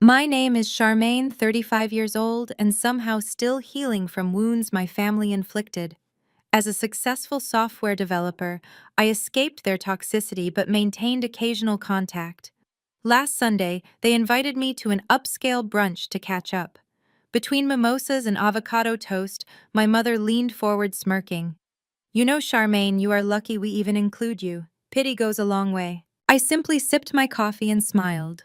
My name is Charmaine, 35 years old, and somehow still healing from wounds my family inflicted. As a successful software developer, I escaped their toxicity but maintained occasional contact. Last Sunday, they invited me to an upscale brunch to catch up. Between mimosas and avocado toast, my mother leaned forward smirking. You know, Charmaine, you are lucky we even include you. Pity goes a long way. I simply sipped my coffee and smiled.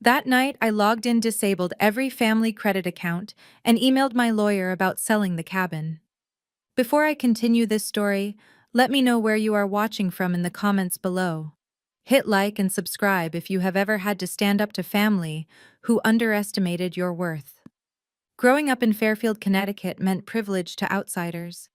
That night, I logged in, disabled every family credit account, and emailed my lawyer about selling the cabin. Before I continue this story, let me know where you are watching from in the comments below. Hit like and subscribe if you have ever had to stand up to family who underestimated your worth. Growing up in Fairfield, Connecticut meant privilege to outsiders.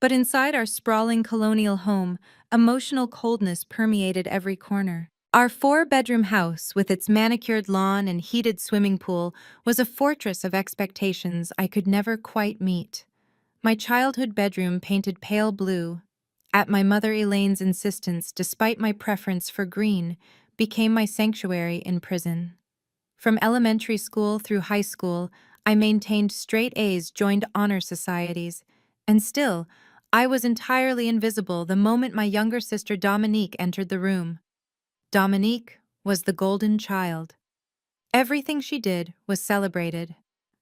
But inside our sprawling colonial home, emotional coldness permeated every corner. Our four-bedroom house, with its manicured lawn and heated swimming pool, was a fortress of expectations I could never quite meet. My childhood bedroom, painted pale blue, at my mother Elaine's insistence despite my preference for green, became my sanctuary in prison. From elementary school through high school, I maintained straight A's, joined honor societies, and still, I was entirely invisible the moment my younger sister Dominique entered the room. Dominique was the golden child. Everything she did was celebrated.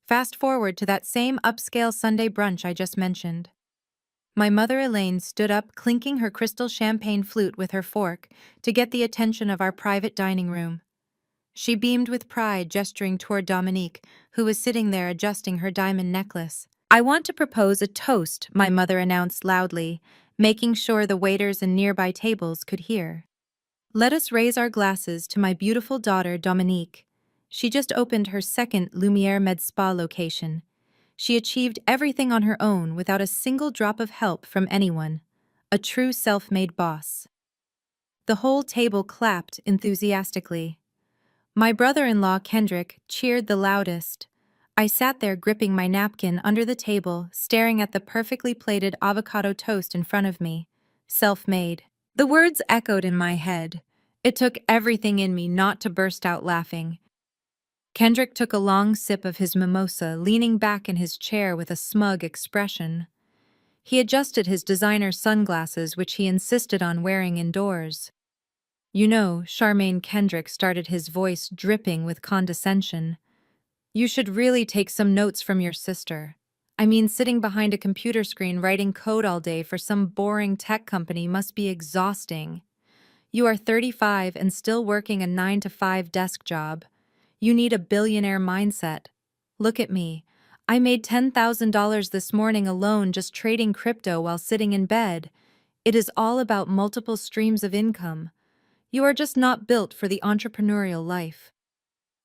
Fast forward to that same upscale Sunday brunch I just mentioned. My mother Elaine stood up, clinking her crystal champagne flute with her fork to get the attention of our private dining room. She beamed with pride, gesturing toward Dominique, who was sitting there adjusting her diamond necklace. I want to propose a toast, my mother announced loudly, making sure the waiters and nearby tables could hear. Let us raise our glasses to my beautiful daughter, Dominique. She just opened her second Lumiere Med Spa location. She achieved everything on her own without a single drop of help from anyone. A true self-made boss. The whole table clapped enthusiastically. My brother-in-law, Kendrick, cheered the loudest. I sat there gripping my napkin under the table, staring at the perfectly plated avocado toast in front of me. Self-made. The words echoed in my head. It took everything in me not to burst out laughing. Kendrick took a long sip of his mimosa, leaning back in his chair with a smug expression. He adjusted his designer sunglasses, which he insisted on wearing indoors. You know, Charmaine, Kendrick started, his voice dripping with condescension. You should really take some notes from your sister. I mean, sitting behind a computer screen writing code all day for some boring tech company must be exhausting. You are 35 and still working a 9-to-5 desk job. You need a billionaire mindset. Look at me. I made $10,000 this morning alone just trading crypto while sitting in bed. It is all about multiple streams of income. You are just not built for the entrepreneurial life.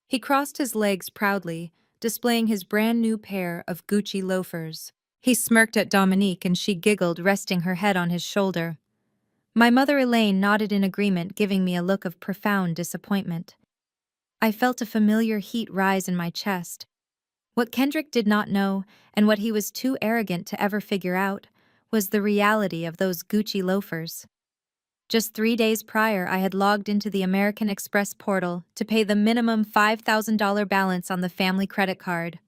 He crossed his legs proudly, displaying his brand new pair of Gucci loafers. He smirked at Dominique and she giggled, resting her head on his shoulder. My mother Elaine nodded in agreement, giving me a look of profound disappointment. I felt a familiar heat rise in my chest. What Kendrick did not know, and what he was too arrogant to ever figure out, was the reality of those Gucci loafers. Just 3 days prior, I had logged into the American Express portal to pay the minimum $5,000 balance on the family credit card.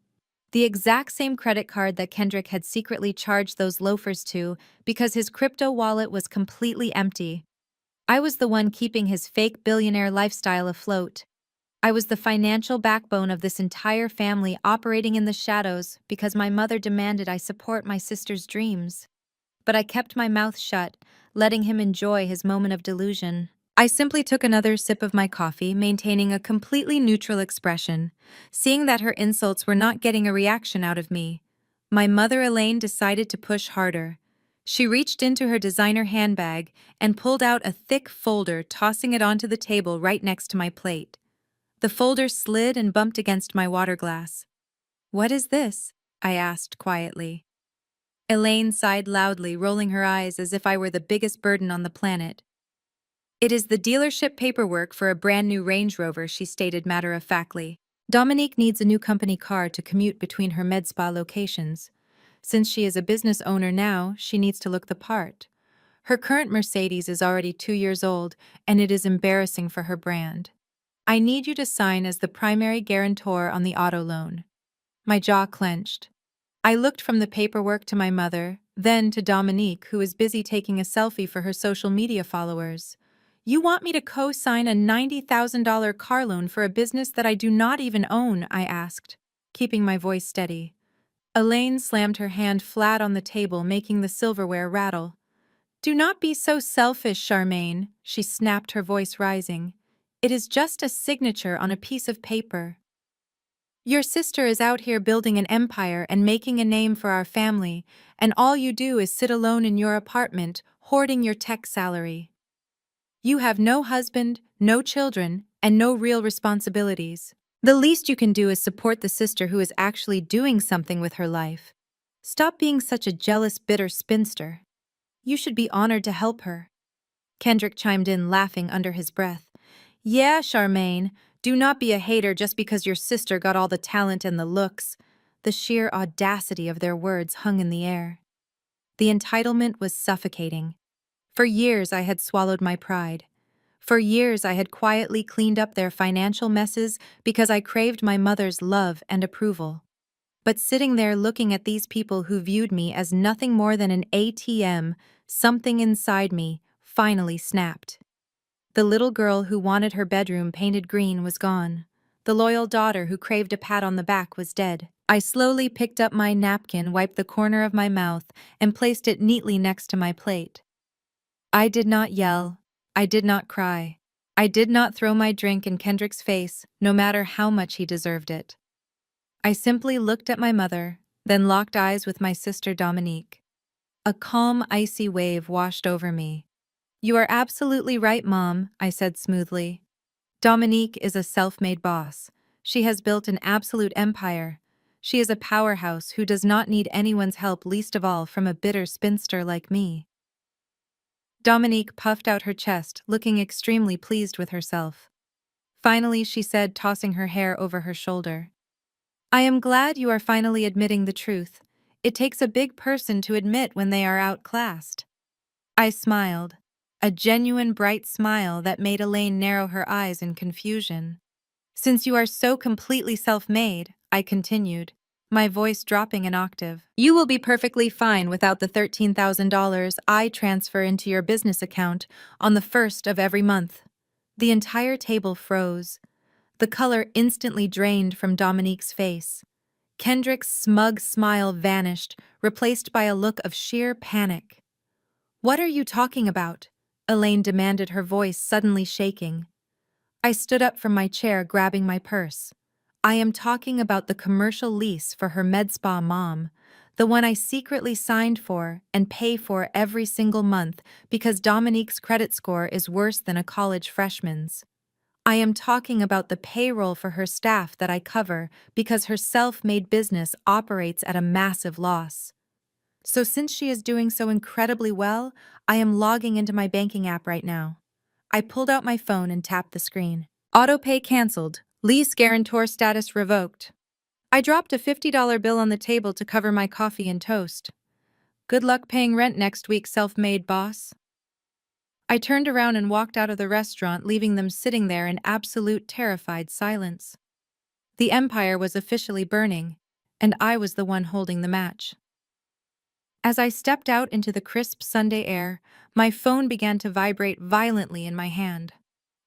The exact same credit card that Kendrick had secretly charged those loafers to because his crypto wallet was completely empty. I was the one keeping his fake billionaire lifestyle afloat. I was the financial backbone of this entire family, operating in the shadows because my mother demanded I support my sister's dreams. But I kept my mouth shut, letting him enjoy his moment of delusion. I simply took another sip of my coffee, maintaining a completely neutral expression, seeing that her insults were not getting a reaction out of me. My mother Elaine decided to push harder. She reached into her designer handbag and pulled out a thick folder, tossing it onto the table right next to my plate. The folder slid and bumped against my water glass. "What is this?" I asked quietly. Elaine sighed loudly, rolling her eyes as if I were the biggest burden on the planet. "It is the dealership paperwork for a brand new Range Rover," she stated matter-of-factly. "Dominique needs a new company car to commute between her med spa locations. Since she is a business owner now, she needs to look the part. Her current Mercedes is already 2 years old, and it is embarrassing for her brand. I need you to sign as the primary guarantor on the auto loan. My jaw clenched. I looked from the paperwork to my mother, then to Dominique, who was busy taking a selfie for her social media followers. You want me to co-sign a $90,000 car loan for a business that I do not even own? I asked, keeping my voice steady. Elaine slammed her hand flat on the table, making the silverware rattle. Do not be so selfish, Charmaine, she snapped, her voice rising. It is just a signature on a piece of paper. Your sister is out here building an empire and making a name for our family, and all you do is sit alone in your apartment, hoarding your tech salary. You have no husband, no children, and no real responsibilities. The least you can do is support the sister who is actually doing something with her life. Stop being such a jealous, bitter spinster. You should be honored to help her. Kendrick chimed in, laughing under his breath. Yeah, Charmaine, do not be a hater just because your sister got all the talent and the looks. The sheer audacity of their words hung in the air. The entitlement was suffocating. For years I had swallowed my pride. For years I had quietly cleaned up their financial messes because I craved my mother's love and approval. But sitting there looking at these people who viewed me as nothing more than an ATM, something inside me finally snapped. The little girl who wanted her bedroom painted green was gone. The loyal daughter who craved a pat on the back was dead. I slowly picked up my napkin, wiped the corner of my mouth, and placed it neatly next to my plate. I did not yell. I did not cry. I did not throw my drink in Kendrick's face, no matter how much he deserved it. I simply looked at my mother, then locked eyes with my sister Dominique. A calm, icy wave washed over me. You are absolutely right, Mom, I said smoothly. Dominique is a self-made boss. She has built an absolute empire. She is a powerhouse who does not need anyone's help, least of all from a bitter spinster like me. Dominique puffed out her chest, looking extremely pleased with herself. Finally, she said, tossing her hair over her shoulder. I am glad you are finally admitting the truth. It takes a big person to admit when they are outclassed. I smiled, a genuine bright smile that made Elaine narrow her eyes in confusion. Since you are so completely self-made, I continued, my voice dropping an octave, you will be perfectly fine without the $13,000 I transfer into your business account on the first of every month. The entire table froze. The color instantly drained from Dominique's face. Kendrick's smug smile vanished, replaced by a look of sheer panic. What are you talking about? Elaine demanded, her voice suddenly shaking. I stood up from my chair, grabbing my purse. I am talking about the commercial lease for her med spa mom, the one I secretly signed for and pay for every single month because Dominique's credit score is worse than a college freshman's. I am talking about the payroll for her staff that I cover because her self-made business operates at a massive loss. So since she is doing so incredibly well, I am logging into my banking app right now. I pulled out my phone and tapped the screen. Autopay canceled. Lease guarantor status revoked. I dropped a $50 bill on the table to cover my coffee and toast. Good luck paying rent next week, self-made boss. I turned around and walked out of the restaurant, leaving them sitting there in absolute terrified silence. The empire was officially burning, and I was the one holding the match. As I stepped out into the crisp Sunday air, my phone began to vibrate violently in my hand.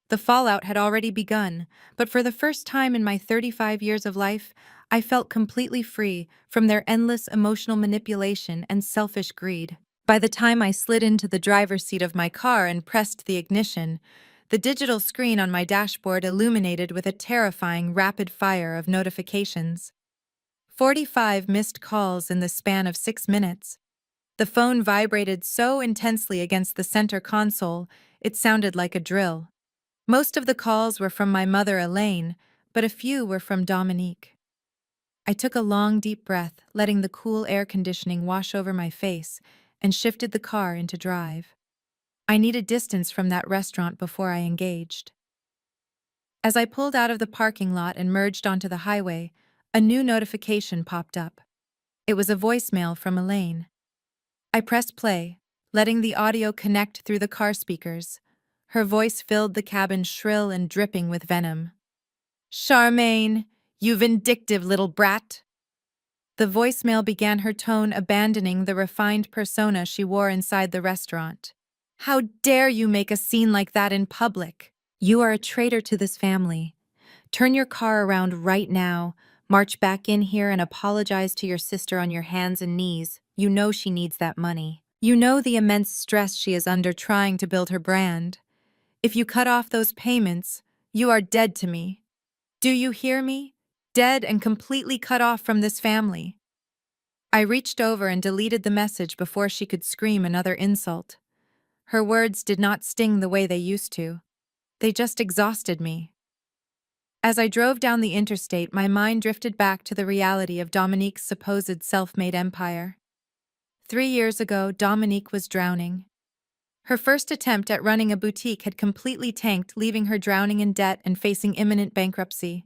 The fallout had already begun, but for the first time in my 35 years of life, I felt completely free from their endless emotional manipulation and selfish greed. By the time I slid into the driver's seat of my car and pressed the ignition, the digital screen on my dashboard illuminated with a terrifying rapid fire of notifications. 45 missed calls in the span of 6 minutes. The phone vibrated so intensely against the center console, it sounded like a drill. Most of the calls were from my mother, Elaine, but a few were from Dominique. I took a long, deep breath, letting the cool air conditioning wash over my face, and shifted the car into drive. I needed distance from that restaurant before I engaged. As I pulled out of the parking lot and merged onto the highway, a new notification popped up. It was a voicemail from Elaine. I pressed play, letting the audio connect through the car speakers. Her voice filled the cabin shrill and dripping with venom. "Charmaine, you vindictive little brat!" The voicemail began, her tone abandoning the refined persona she wore inside the restaurant. "How dare you make a scene like that in public? You are a traitor to this family. Turn your car around right now, march back in here and apologize to your sister on your hands and knees. You know she needs that money. You know the immense stress she is under trying to build her brand. If you cut off those payments, you are dead to me. Do you hear me? Dead and completely cut off from this family." I reached over and deleted the message before she could scream another insult. Her words did not sting the way they used to. They just exhausted me. As I drove down the interstate, my mind drifted back to the reality of Dominique's supposed self-made empire. 3 years ago, Dominique was drowning. Her first attempt at running a boutique had completely tanked, leaving her drowning in debt and facing imminent bankruptcy.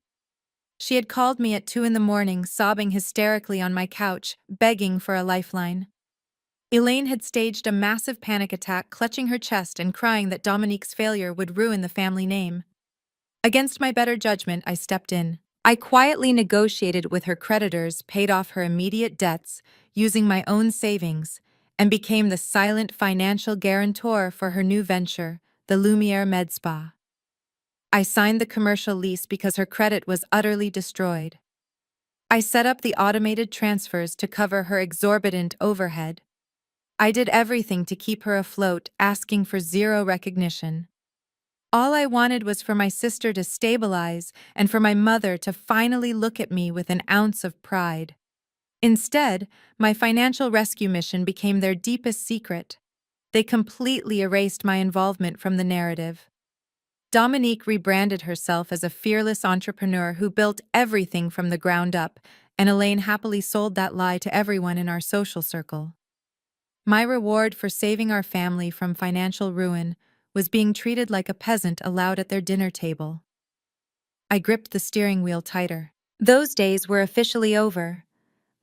She had called me at 2 in the morning, sobbing hysterically on my couch, begging for a lifeline. Elaine had staged a massive panic attack, clutching her chest and crying that Dominique's failure would ruin the family name. Against my better judgment, I stepped in. I quietly negotiated with her creditors, paid off her immediate debts, using my own savings, and became the silent financial guarantor for her new venture, the Lumiere Med Spa. I signed the commercial lease because her credit was utterly destroyed. I set up the automated transfers to cover her exorbitant overhead. I did everything to keep her afloat, asking for zero recognition. All I wanted was for my sister to stabilize and for my mother to finally look at me with an ounce of pride. Instead, my financial rescue mission became their deepest secret. They completely erased my involvement from the narrative. Dominique rebranded herself as a fearless entrepreneur who built everything from the ground up, and Elaine happily sold that lie to everyone in our social circle. My reward for saving our family from financial ruin was being treated like a peasant allowed at their dinner table. I gripped the steering wheel tighter. Those days were officially over.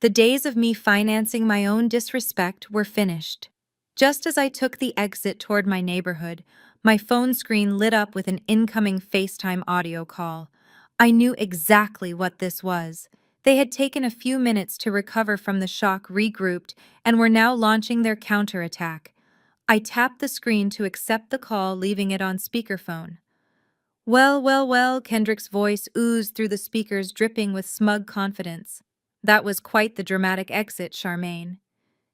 The days of me financing my own disrespect were finished. Just as I took the exit toward my neighborhood, my phone screen lit up with an incoming FaceTime audio call. I knew exactly what this was. They had taken a few minutes to recover from the shock, regrouped, and were now launching their counterattack. I tapped the screen to accept the call, leaving it on speakerphone. "Well, well, well," Kendrick's voice oozed through the speakers, dripping with smug confidence. "That was quite the dramatic exit, Charmaine.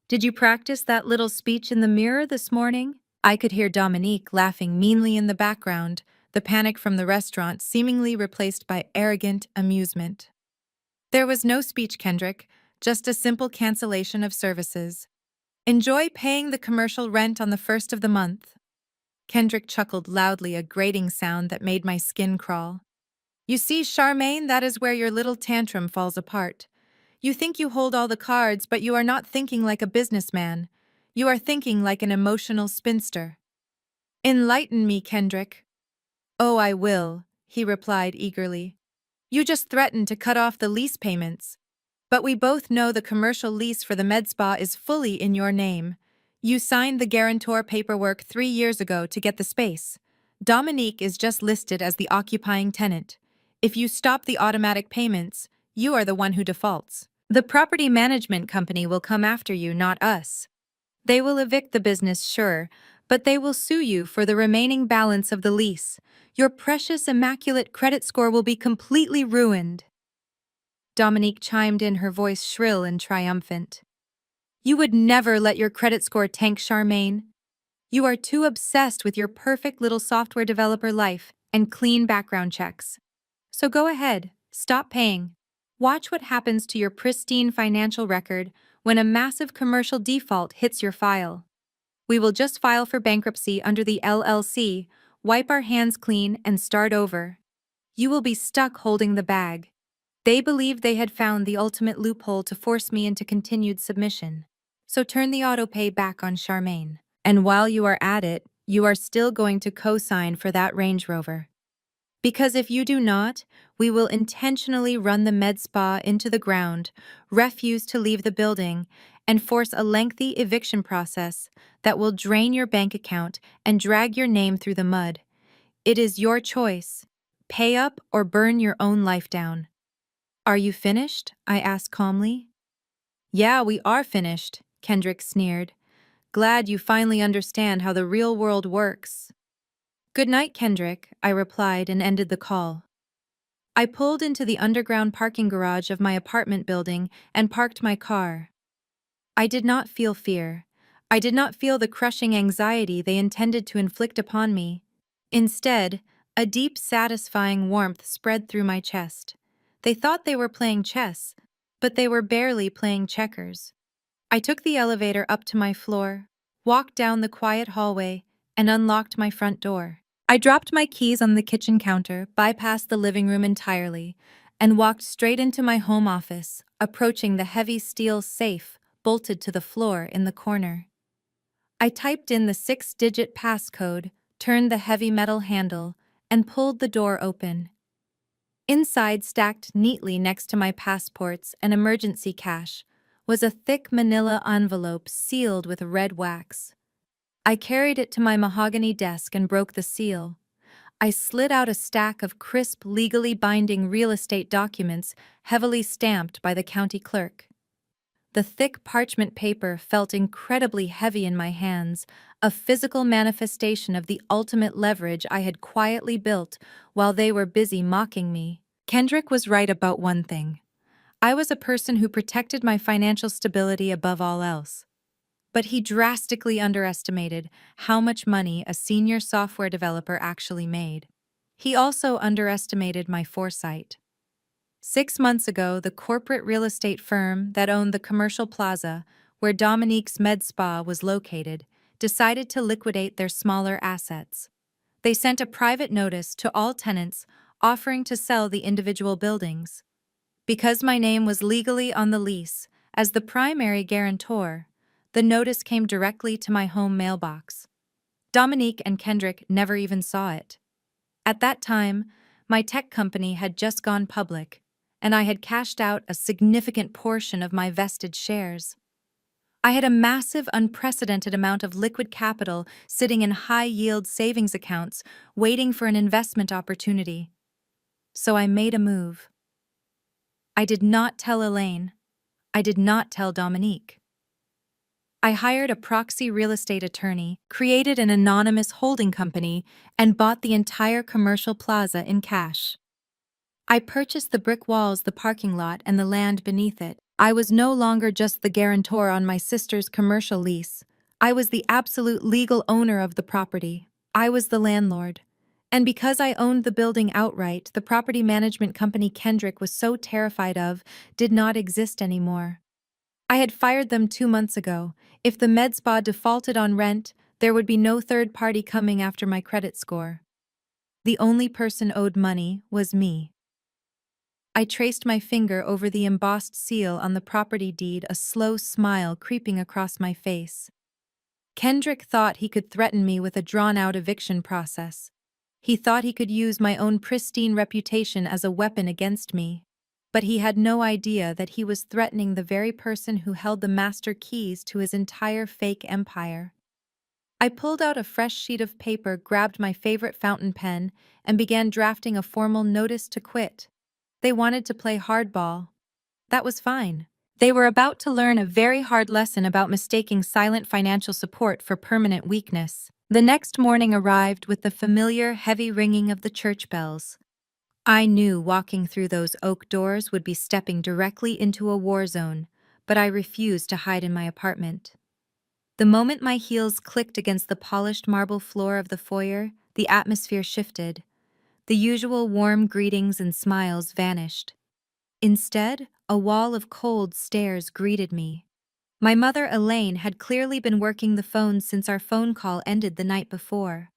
Did you practice that little speech in the mirror this morning?" I could hear Dominique laughing meanly in the background, the panic from the restaurant seemingly replaced by arrogant amusement. "There was no speech, Kendrick, just a simple cancellation of services. Enjoy paying the commercial rent on the first of the month." Kendrick chuckled loudly, a grating sound that made my skin crawl. "You see, Charmaine, that is where your little tantrum falls apart. You think you hold all the cards, but you are not thinking like a businessman. You are thinking like an emotional spinster." "Enlighten me, Kendrick." "Oh, I will," he replied eagerly. "You just threatened to cut off the lease payments. But we both know the commercial lease for the med spa is fully in your name. You signed the guarantor paperwork 3 years ago to get the space. Dominique is just listed as the occupying tenant. If you stop the automatic payments, you are the one who defaults. The property management company will come after you, not us. They will evict the business, sure, but they will sue you for the remaining balance of the lease. Your precious, immaculate credit score will be completely ruined." Dominique chimed in, her voice shrill and triumphant. "You would never let your credit score tank, Charmaine. You are too obsessed with your perfect little software developer life and clean background checks. So go ahead, stop paying. Watch what happens to your pristine financial record when a massive commercial default hits your file. We will just file for bankruptcy under the LLC, wipe our hands clean, and start over. You will be stuck holding the bag." They believed they had found the ultimate loophole to force me into continued submission. "So turn the autopay back on, Charmaine. And while you are at it, you are still going to co-sign for that Range Rover. Because if you do not, we will intentionally run the med spa into the ground, refuse to leave the building, and force a lengthy eviction process that will drain your bank account and drag your name through the mud. It is your choice. Pay up or burn your own life down. Are you finished? I asked calmly. Yeah, we are finished, Kendrick sneered. Glad you finally understand how the real world works. Good night, Kendrick, I replied and ended the call. I pulled into the underground parking garage of my apartment building and parked my car. I did not feel fear. I did not feel the crushing anxiety they intended to inflict upon me. Instead, a deep, satisfying warmth spread through my chest. They thought they were playing chess, but they were barely playing checkers. I took the elevator up to my floor, walked down the quiet hallway, and unlocked my front door. I dropped my keys on the kitchen counter, bypassed the living room entirely, and walked straight into my home office, approaching the heavy steel safe bolted to the floor in the corner. I typed in the 6-digit passcode, turned the heavy metal handle, and pulled the door open. Inside, stacked neatly next to my passports and emergency cash, was a thick manila envelope sealed with red wax. I carried it to my mahogany desk and broke the seal. I slid out a stack of crisp, legally binding real estate documents heavily stamped by the county clerk. The thick parchment paper felt incredibly heavy in my hands, a physical manifestation of the ultimate leverage I had quietly built while they were busy mocking me. Kendrick was right about one thing. I was a person who protected my financial stability above all else. But he drastically underestimated how much money a senior software developer actually made. He also underestimated my foresight. 6 months ago, the corporate real estate firm that owned the commercial plaza, where Dominique's med spa was located, decided to liquidate their smaller assets. They sent a private notice to all tenants offering to sell the individual buildings. Because my name was legally on the lease, as the primary guarantor, the notice came directly to my home mailbox. Dominique and Kendrick never even saw it. At that time, my tech company had just gone public, and I had cashed out a significant portion of my vested shares. I had a massive, unprecedented amount of liquid capital sitting in high-yield savings accounts, waiting for an investment opportunity. So I made a move. I did not tell Elaine. I did not tell Dominique. I hired a proxy real estate attorney, created an anonymous holding company, and bought the entire commercial plaza in cash. I purchased the brick walls, the parking lot, and the land beneath it. I was no longer just the guarantor on my sister's commercial lease. I was the absolute legal owner of the property. I was the landlord. And because I owned the building outright, the property management company Kendrick was so terrified of did not exist anymore. I had fired them 2 months ago. If the med spa defaulted on rent, there would be no third party coming after my credit score. The only person owed money was me. I traced my finger over the embossed seal on the property deed, a slow smile creeping across my face. Kendrick thought he could threaten me with a drawn-out eviction process. He thought he could use my own pristine reputation as a weapon against me. But he had no idea that he was threatening the very person who held the master keys to his entire fake empire. I pulled out a fresh sheet of paper, grabbed my favorite fountain pen, and began drafting a formal notice to quit. They wanted to play hardball. That was fine. They were about to learn a very hard lesson about mistaking silent financial support for permanent weakness. The next morning arrived with the familiar heavy ringing of the church bells. I knew walking through those oak doors would be stepping directly into a war zone, but I refused to hide in my apartment. The moment my heels clicked against the polished marble floor of the foyer, the atmosphere shifted. The usual warm greetings and smiles vanished. Instead, a wall of cold stares greeted me. My mother, Elaine, had clearly been working the phone since our phone call ended the night before.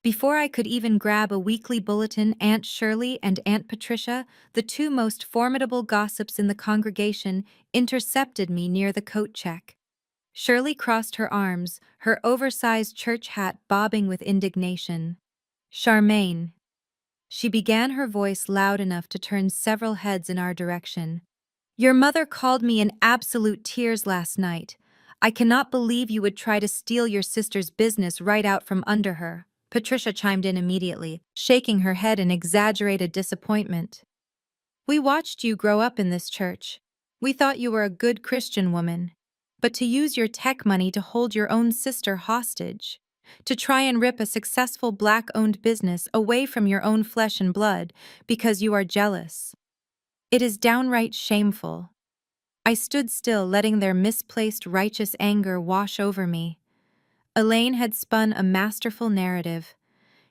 Before I could even grab a weekly bulletin, Aunt Shirley and Aunt Patricia, the two most formidable gossips in the congregation, intercepted me near the coat check. Shirley crossed her arms, her oversized church hat bobbing with indignation. "Charmaine." She began, her voice loud enough to turn several heads in our direction. Your mother called me in absolute tears last night. I cannot believe you would try to steal your sister's business right out from under her. Patricia chimed in immediately, shaking her head in exaggerated disappointment. We watched you grow up in this church. We thought you were a good Christian woman. But to use your tech money to hold your own sister hostage, to try and rip a successful black-owned business away from your own flesh and blood because you are jealous. It is downright shameful. I stood still, letting their misplaced righteous anger wash over me. Elaine had spun a masterful narrative.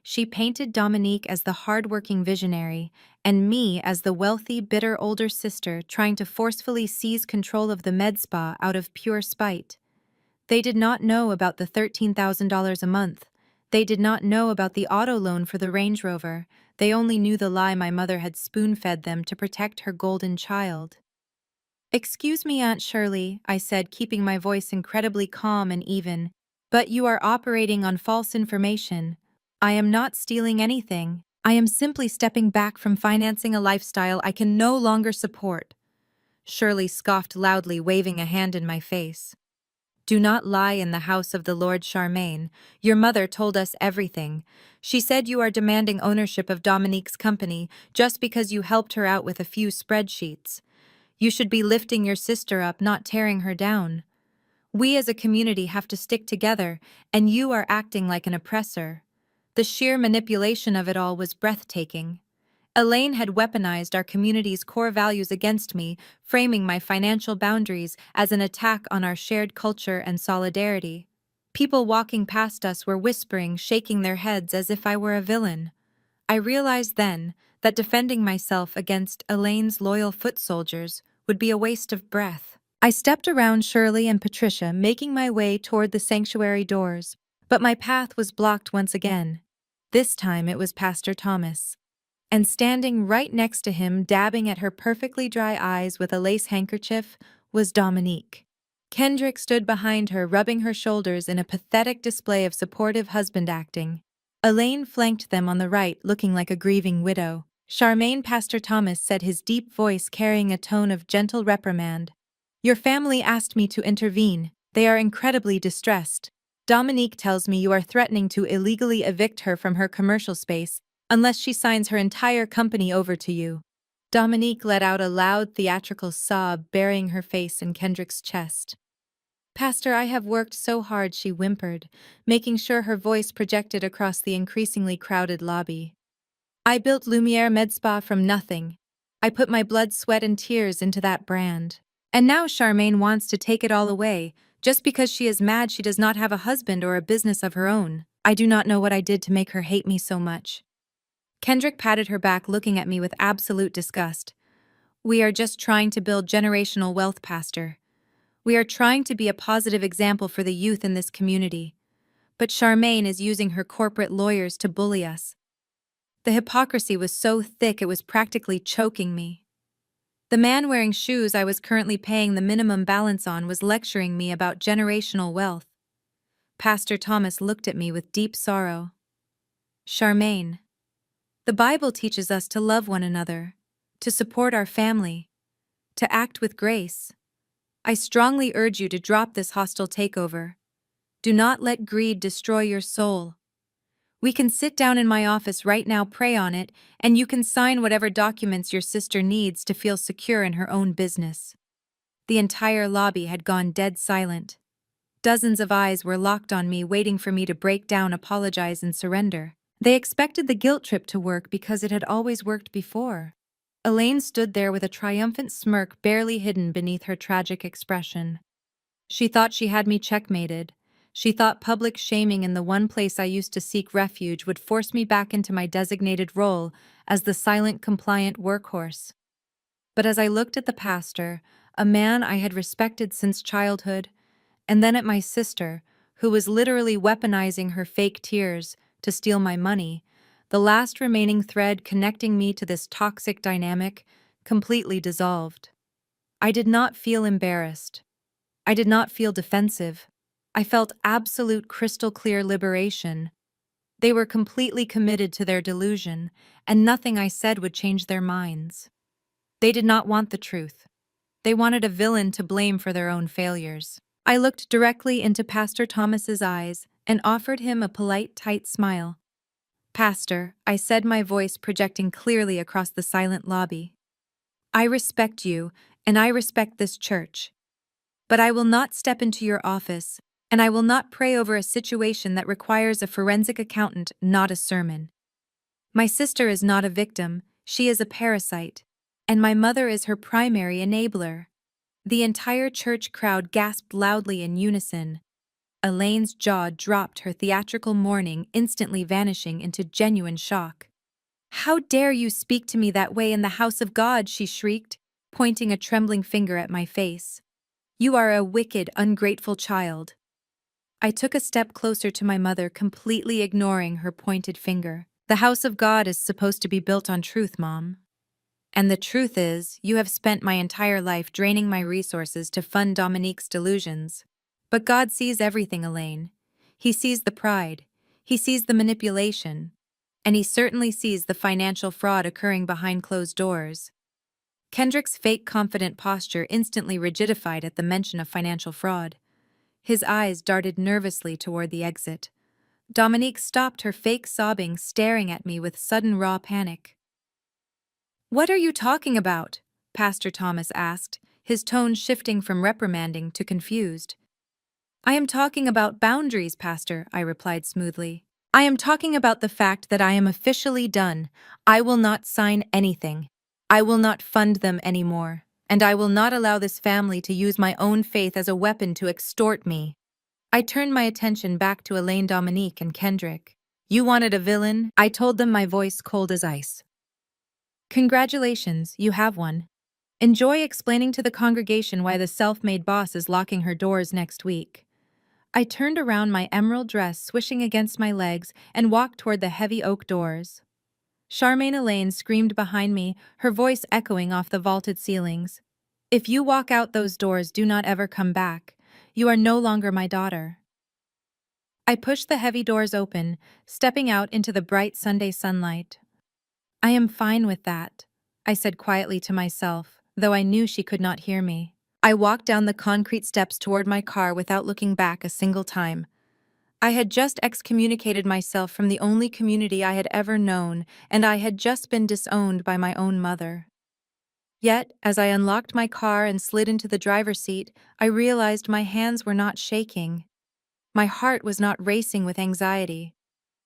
She painted Dominique as the hard-working visionary, and me as the wealthy, bitter older sister trying to forcefully seize control of the med spa out of pure spite. They did not know about the $13,000 a month. They did not know about the auto loan for the Range Rover. They only knew the lie my mother had spoon-fed them to protect her golden child. "Excuse me, Aunt Shirley," I said, keeping my voice incredibly calm and even, "but you are operating on false information. I am not stealing anything. I am simply stepping back from financing a lifestyle I can no longer support." Shirley scoffed loudly, waving a hand in my face. "Do not lie in the house of the Lord, Charmaine. Your mother told us everything. She said you are demanding ownership of Dominique's company just because you helped her out with a few spreadsheets. You should be lifting your sister up, not tearing her down. We as a community have to stick together, and you are acting like an oppressor." The sheer manipulation of it all was breathtaking. Elaine had weaponized our community's core values against me, framing my financial boundaries as an attack on our shared culture and solidarity. People walking past us were whispering, shaking their heads as if I were a villain. I realized then that defending myself against Elaine's loyal foot soldiers would be a waste of breath. I stepped around Shirley and Patricia, making my way toward the sanctuary doors, but my path was blocked once again. This time it was Pastor Thomas. And standing right next to him, dabbing at her perfectly dry eyes with a lace handkerchief, was Dominique. Kendrick stood behind her, rubbing her shoulders in a pathetic display of supportive husband acting. Elaine flanked them on the right, looking like a grieving widow. Charmaine, Pastor Thomas said, his deep voice carrying a tone of gentle reprimand. "Your family asked me to intervene. They are incredibly distressed. Dominique tells me you are threatening to illegally evict her from her commercial space unless she signs her entire company over to you." Dominique let out a loud theatrical sob, burying her face in Kendrick's chest. "Pastor, I have worked so hard," she whimpered, making sure her voice projected across the increasingly crowded lobby. "I built Lumiere Med Spa from nothing. I put my blood, sweat, and tears into that brand. And now Charmaine wants to take it all away, just because she is mad she does not have a husband or a business of her own. I do not know what I did to make her hate me so much." Kendrick patted her back, looking at me with absolute disgust. "We are just trying to build generational wealth, Pastor. We are trying to be a positive example for the youth in this community. But Charmaine is using her corporate lawyers to bully us." The hypocrisy was so thick it was practically choking me. The man wearing shoes I was currently paying the minimum balance on was lecturing me about generational wealth. Pastor Thomas looked at me with deep sorrow. "Charmaine, the Bible teaches us to love one another, to support our family, to act with grace. I strongly urge you to drop this hostile takeover. Do not let greed destroy your soul. We can sit down in my office right now, pray on it, and you can sign whatever documents your sister needs to feel secure in her own business." The entire lobby had gone dead silent. Dozens of eyes were locked on me, waiting for me to break down, apologize, and surrender. They expected the guilt trip to work because it had always worked before. Elaine stood there with a triumphant smirk barely hidden beneath her tragic expression. She thought she had me checkmated. She thought public shaming in the one place I used to seek refuge would force me back into my designated role as the silent, compliant workhorse. But as I looked at the pastor, a man I had respected since childhood, and then at my sister, who was literally weaponizing her fake tears to steal my money, the last remaining thread connecting me to this toxic dynamic completely dissolved. I did not feel embarrassed. I did not feel defensive. I felt absolute crystal clear liberation. They were completely committed to their delusion, and nothing I said would change their minds. They did not want the truth. They wanted a villain to blame for their own failures. I looked directly into Pastor Thomas's eyes and offered him a polite, tight smile. "Pastor," I said, my voice projecting clearly across the silent lobby. "I respect you, and I respect this church. But I will not step into your office, and I will not pray over a situation that requires a forensic accountant, not a sermon. My sister is not a victim, she is a parasite, and my mother is her primary enabler." The entire church crowd gasped loudly in unison. Elaine's jaw dropped, her theatrical mourning instantly vanishing into genuine shock. "How dare you speak to me that way in the house of God?" she shrieked, pointing a trembling finger at my face. "You are a wicked, ungrateful child." I took a step closer to my mother, completely ignoring her pointed finger. "The house of God is supposed to be built on truth, Mom. And the truth is, you have spent my entire life draining my resources to fund Dominique's delusions. But God sees everything, Elaine. He sees the pride. He sees the manipulation. And he certainly sees the financial fraud occurring behind closed doors." Kendrick's fake confident posture instantly rigidified at the mention of financial fraud. His eyes darted nervously toward the exit. Dominique stopped, her fake sobbing, staring at me with sudden raw panic. "What are you talking about?" Pastor Thomas asked, his tone shifting from reprimanding to confused. "I am talking about boundaries, Pastor," I replied smoothly. "I am talking about the fact that I am officially done. I will not sign anything. I will not fund them anymore. And I will not allow this family to use my own faith as a weapon to extort me." I turned my attention back to Elaine, Dominique, and Kendrick. "You wanted a villain?" I told them, my voice cold as ice. "Congratulations, you have one. Enjoy explaining to the congregation why the self-made boss is locking her doors next week." I turned around, my emerald dress swishing against my legs, and walked toward the heavy oak doors. Charmaine Elaine screamed behind me, her voice echoing off the vaulted ceilings. "If you walk out those doors, do not ever come back. You are no longer my daughter." I pushed the heavy doors open, stepping out into the bright Sunday sunlight. "I am fine with that," I said quietly to myself, though I knew she could not hear me. I walked down the concrete steps toward my car without looking back a single time. I had just excommunicated myself from the only community I had ever known, and I had just been disowned by my own mother. Yet, as I unlocked my car and slid into the driver's seat, I realized my hands were not shaking. My heart was not racing with anxiety.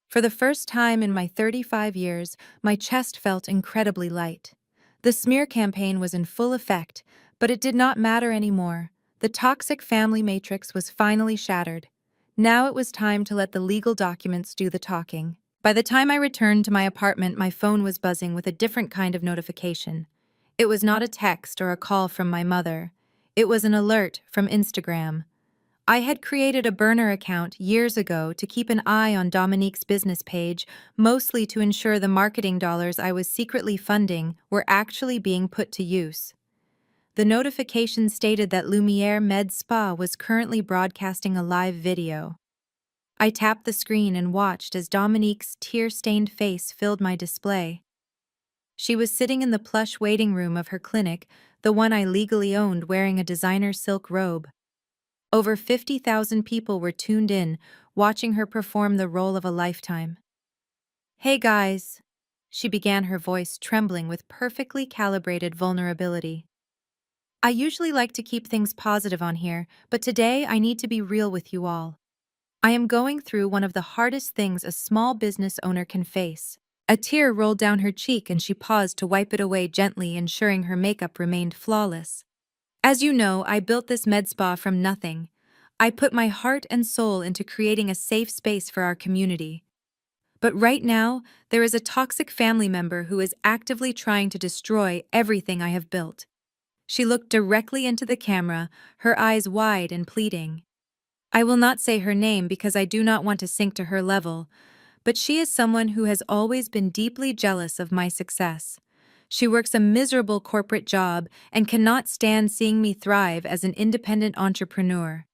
For the first time in my 35 years, my chest felt incredibly light. The smear campaign was in full effect, but it did not matter anymore. The toxic family matrix was finally shattered. Now it was time to let the legal documents do the talking. By the time I returned to my apartment, my phone was buzzing with a different kind of notification. It was not a text or a call from my mother. It was an alert from Instagram. I had created a burner account years ago to keep an eye on Dominique's business page, mostly to ensure the marketing dollars I was secretly funding were actually being put to use. The notification stated that Lumiere Med Spa was currently broadcasting a live video. I tapped the screen and watched as Dominique's tear-stained face filled my display. She was sitting in the plush waiting room of her clinic, the one I legally owned, wearing a designer silk robe. Over 50,000 people were tuned in, watching her perform the role of a lifetime. "Hey guys," she began, her voice trembling with perfectly calibrated vulnerability. "I usually like to keep things positive on here, but today I need to be real with you all. I am going through one of the hardest things a small business owner can face." A tear rolled down her cheek and she paused to wipe it away gently, ensuring her makeup remained flawless. "As you know, I built this med spa from nothing. I put my heart and soul into creating a safe space for our community. But right now, there is a toxic family member who is actively trying to destroy everything I have built." She looked directly into the camera, her eyes wide and pleading. I will not say her name because I do not want to sink to her level, but she is someone who has always been deeply jealous of my success. She works a miserable corporate job and cannot stand seeing me thrive as an independent entrepreneur.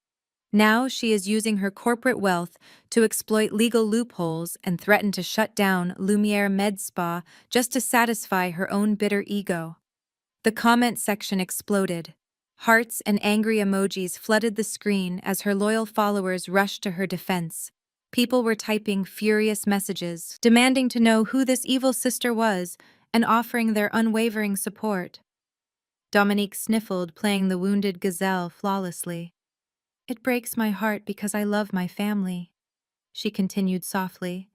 Now she is using her corporate wealth to exploit legal loopholes and threaten to shut down Lumiere Med Spa just to satisfy her own bitter ego. The comment section exploded. Hearts and angry emojis flooded the screen as her loyal followers rushed to her defense. People were typing furious messages, demanding to know who this evil sister was and offering their unwavering support. Dominique sniffled, playing the wounded gazelle flawlessly. "It breaks my heart because I love my family," she continued softly.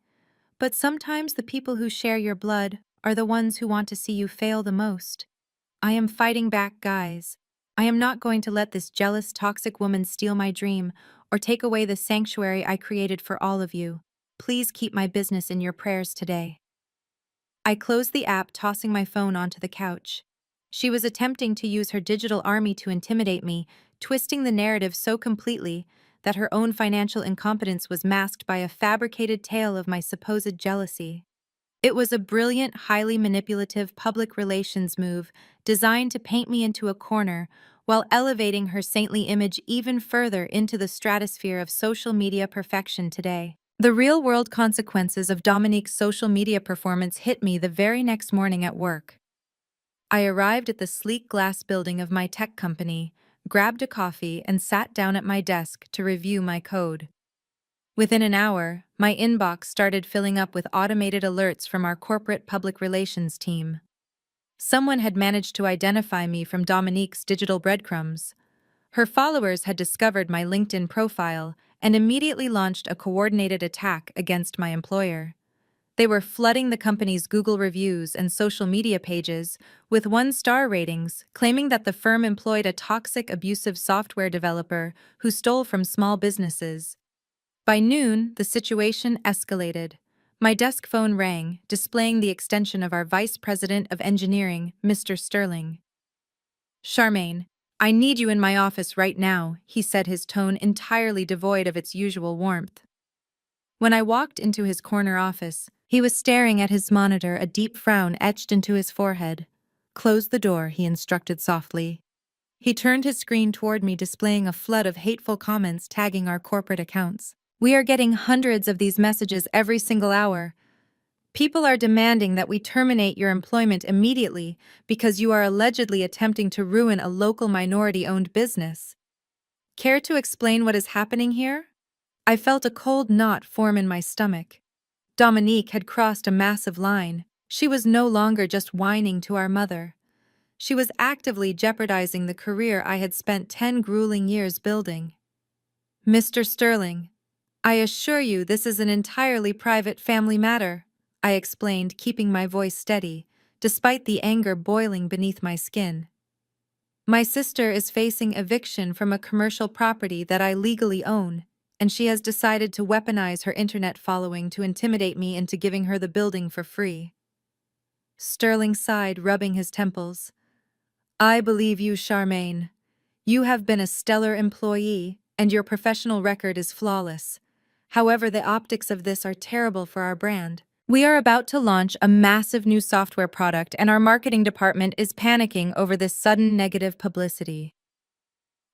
"But sometimes the people who share your blood are the ones who want to see you fail the most. I am fighting back, guys. I am not going to let this jealous, toxic woman steal my dream or take away the sanctuary I created for all of you. Please keep my business in your prayers today." I closed the app, tossing my phone onto the couch. She was attempting to use her digital army to intimidate me, twisting the narrative so completely that her own financial incompetence was masked by a fabricated tale of my supposed jealousy. It was a brilliant, highly manipulative public relations move designed to paint me into a corner while elevating her saintly image even further into the stratosphere of social media perfection today. The real-world consequences of Dominique's social media performance hit me the very next morning at work. I arrived at the sleek glass building of my tech company, grabbed a coffee, and sat down at my desk to review my code. Within an hour, my inbox started filling up with automated alerts from our corporate public relations team. Someone had managed to identify me from Dominique's digital breadcrumbs. Her followers had discovered my LinkedIn profile and immediately launched a coordinated attack against my employer. They were flooding the company's Google reviews and social media pages with one-star ratings, claiming that the firm employed a toxic, abusive software developer who stole from small businesses. By noon, the situation escalated. My desk phone rang, displaying the extension of our Vice President of Engineering, Mr. Sterling. "Charmaine, I need you in my office right now," he said, his tone entirely devoid of its usual warmth. When I walked into his corner office, he was staring at his monitor, a deep frown etched into his forehead. "Close the door," he instructed softly. He turned his screen toward me, displaying a flood of hateful comments tagging our corporate accounts. "We are getting hundreds of these messages every single hour. People are demanding that we terminate your employment immediately because you are allegedly attempting to ruin a local minority-owned business. Care to explain what is happening here?" I felt a cold knot form in my stomach. Dominique had crossed a massive line. She was no longer just whining to our mother. She was actively jeopardizing the career I had spent 10 grueling years building. "Mr. Sterling, I assure you this is an entirely private family matter," I explained, keeping my voice steady, despite the anger boiling beneath my skin. "My sister is facing eviction from a commercial property that I legally own, and she has decided to weaponize her internet following to intimidate me into giving her the building for free." Sterling sighed, rubbing his temples. "I believe you, Charmaine. You have been a stellar employee, and your professional record is flawless. However, the optics of this are terrible for our brand. We are about to launch a massive new software product, and our marketing department is panicking over this sudden negative publicity.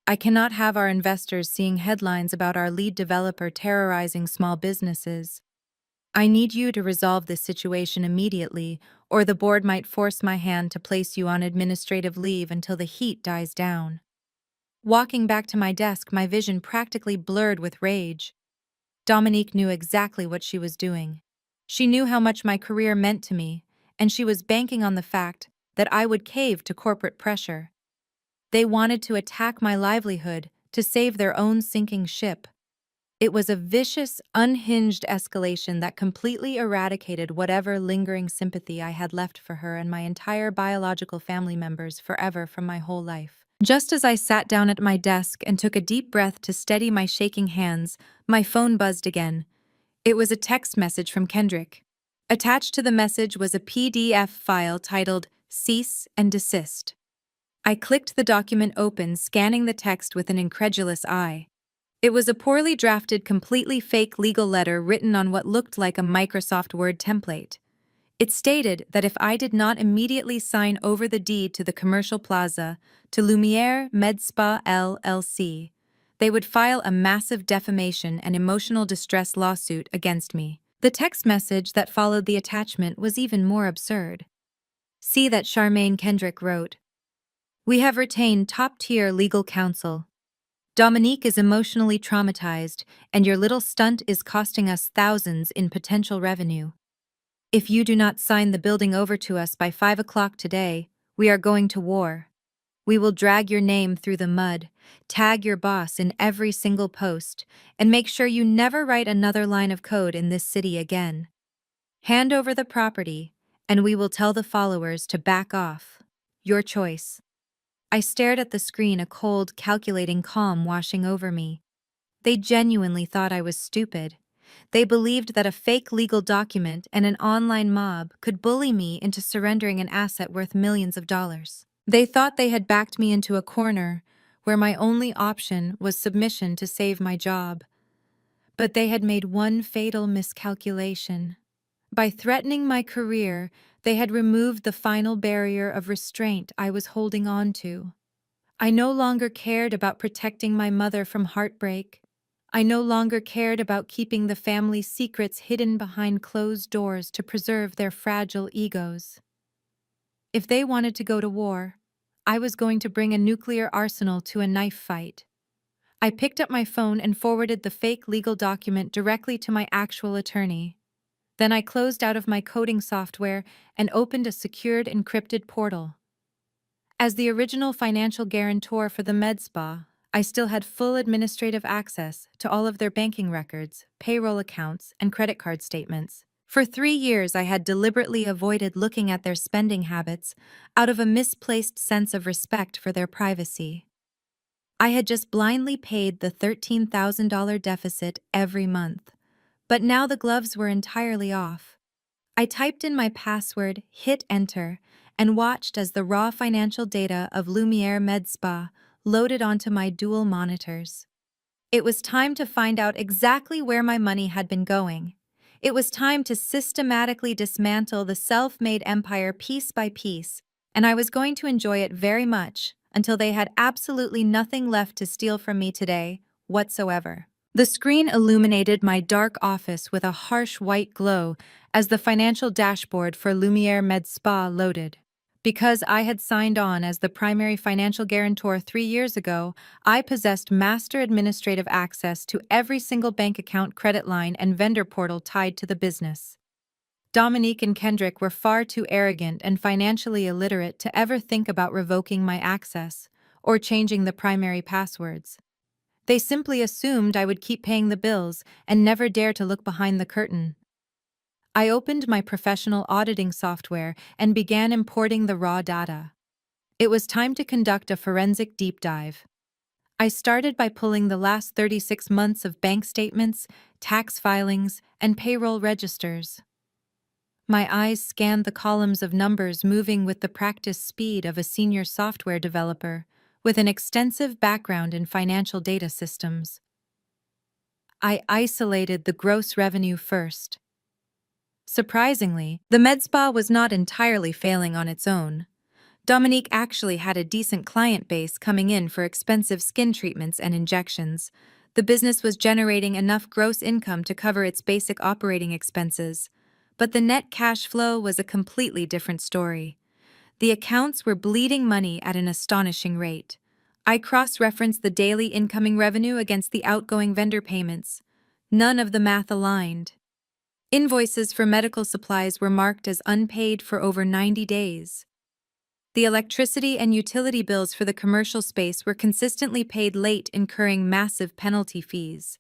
I cannot have our investors seeing headlines about our lead developer terrorizing small businesses. I need you to resolve this situation immediately, or the board might force my hand to place you on administrative leave until the heat dies down." Walking back to my desk, my vision practically blurred with rage. Dominique knew exactly what she was doing. She knew how much my career meant to me, and she was banking on the fact that I would cave to corporate pressure. They wanted to attack my livelihood to save their own sinking ship. It was a vicious, unhinged escalation that completely eradicated whatever lingering sympathy I had left for her and my entire biological family members forever from my whole life. Just as I sat down at my desk and took a deep breath to steady my shaking hands, my phone buzzed again. It was a text message from Kendrick. Attached to the message was a PDF file titled "Cease and Desist." I clicked the document open, scanning the text with an incredulous eye. It was a poorly drafted, completely fake legal letter written on what looked like a Microsoft Word template. It stated that if I did not immediately sign over the deed to the commercial plaza to Lumiere Med Spa LLC, they would file a massive defamation and emotional distress lawsuit against me. The text message that followed the attachment was even more absurd. "See that Charmaine," Kendrick wrote. We have retained top-tier legal counsel. Dominique is emotionally traumatized, and your little stunt is costing us thousands in potential revenue. If you do not sign the building over to us by 5 o'clock today, we are going to war. We will drag your name through the mud, tag your boss in every single post, and make sure you never write another line of code in this city again. Hand over the property, and we will tell the followers to back off. Your choice. I stared at the screen, a cold, calculating calm washing over me. They genuinely thought I was stupid. They believed that a fake legal document and an online mob could bully me into surrendering an asset worth millions of dollars. They thought they had backed me into a corner where my only option was submission to save my job. But they had made one fatal miscalculation. By threatening my career, they had removed the final barrier of restraint I was holding on to. I no longer cared about protecting my mother from heartbreak. I no longer cared about keeping the family's secrets hidden behind closed doors to preserve their fragile egos. If they wanted to go to war, I was going to bring a nuclear arsenal to a knife fight. I picked up my phone and forwarded the fake legal document directly to my actual attorney. Then I closed out of my coding software and opened a secured encrypted portal. As the original financial guarantor for the med spa, I still had full administrative access to all of their banking records, payroll accounts, and credit card statements. For 3 years, I had deliberately avoided looking at their spending habits out of a misplaced sense of respect for their privacy. I had just blindly paid the $13,000 deficit every month, but now the gloves were entirely off. I typed in my password, hit enter, and watched as the raw financial data of Lumiere Med Spa loaded onto my dual monitors. It was time to find out exactly where my money had been going. It was time to systematically dismantle the self-made empire piece by piece, and I was going to enjoy it very much until they had absolutely nothing left to steal from me today, whatsoever. The screen illuminated my dark office with a harsh white glow as the financial dashboard for Lumiere Med Spa loaded. Because I had signed on as the primary financial guarantor 3 years ago, I possessed master administrative access to every single bank account, credit line, and vendor portal tied to the business. Dominique and Kendrick were far too arrogant and financially illiterate to ever think about revoking my access or changing the primary passwords. They simply assumed I would keep paying the bills and never dare to look behind the curtain. I opened my professional auditing software and began importing the raw data. It was time to conduct a forensic deep dive. I started by pulling the last 36 months of bank statements, tax filings, and payroll registers. My eyes scanned the columns of numbers, moving with the practiced speed of a senior software developer with an extensive background in financial data systems. I isolated the gross revenue first. Surprisingly, the med spa was not entirely failing on its own. Dominique actually had a decent client base coming in for expensive skin treatments and injections. The business was generating enough gross income to cover its basic operating expenses. But the net cash flow was a completely different story. The accounts were bleeding money at an astonishing rate. I cross-referenced the daily incoming revenue against the outgoing vendor payments. None of the math aligned. Invoices for medical supplies were marked as unpaid for over 90 days. The electricity and utility bills for the commercial space were consistently paid late, incurring massive penalty fees.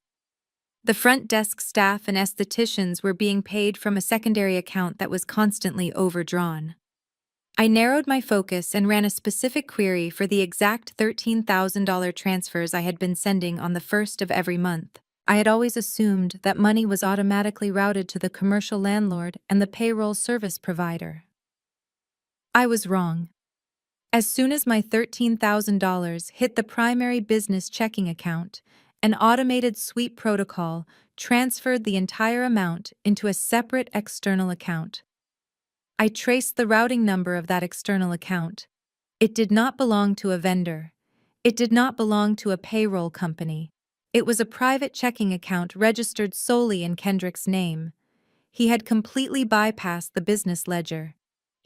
The front desk staff and estheticians were being paid from a secondary account that was constantly overdrawn. I narrowed my focus and ran a specific query for the exact $13,000 transfers I had been sending on the first of every month. I had always assumed that money was automatically routed to the commercial landlord and the payroll service provider. I was wrong. As soon as my $13,000 hit the primary business checking account, an automated sweep protocol transferred the entire amount into a separate external account. I traced the routing number of that external account. It did not belong to a vendor. It did not belong to a payroll company. It was a private checking account registered solely in Kendrick's name. He had completely bypassed the business ledger.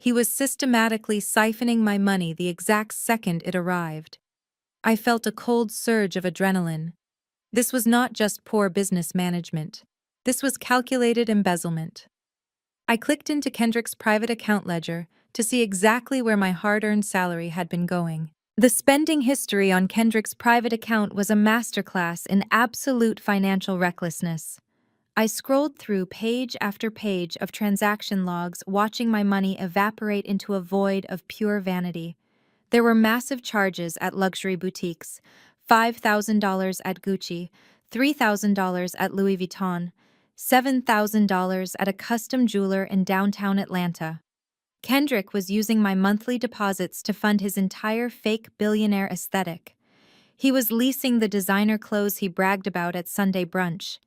He was systematically siphoning my money the exact second it arrived. I felt a cold surge of adrenaline. This was not just poor business management. This was calculated embezzlement. I clicked into Kendrick's private account ledger to see exactly where my hard-earned salary had been going. The spending history on Kendrick's private account was a masterclass in absolute financial recklessness. I scrolled through page after page of transaction logs, watching my money evaporate into a void of pure vanity. There were massive charges at luxury boutiques, $5,000 at Gucci, $3,000 at Louis Vuitton, $7,000 at a custom jeweler in downtown Atlanta. Kendrick was using my monthly deposits to fund his entire fake billionaire aesthetic. He was leasing the designer clothes he bragged about at Sunday brunch.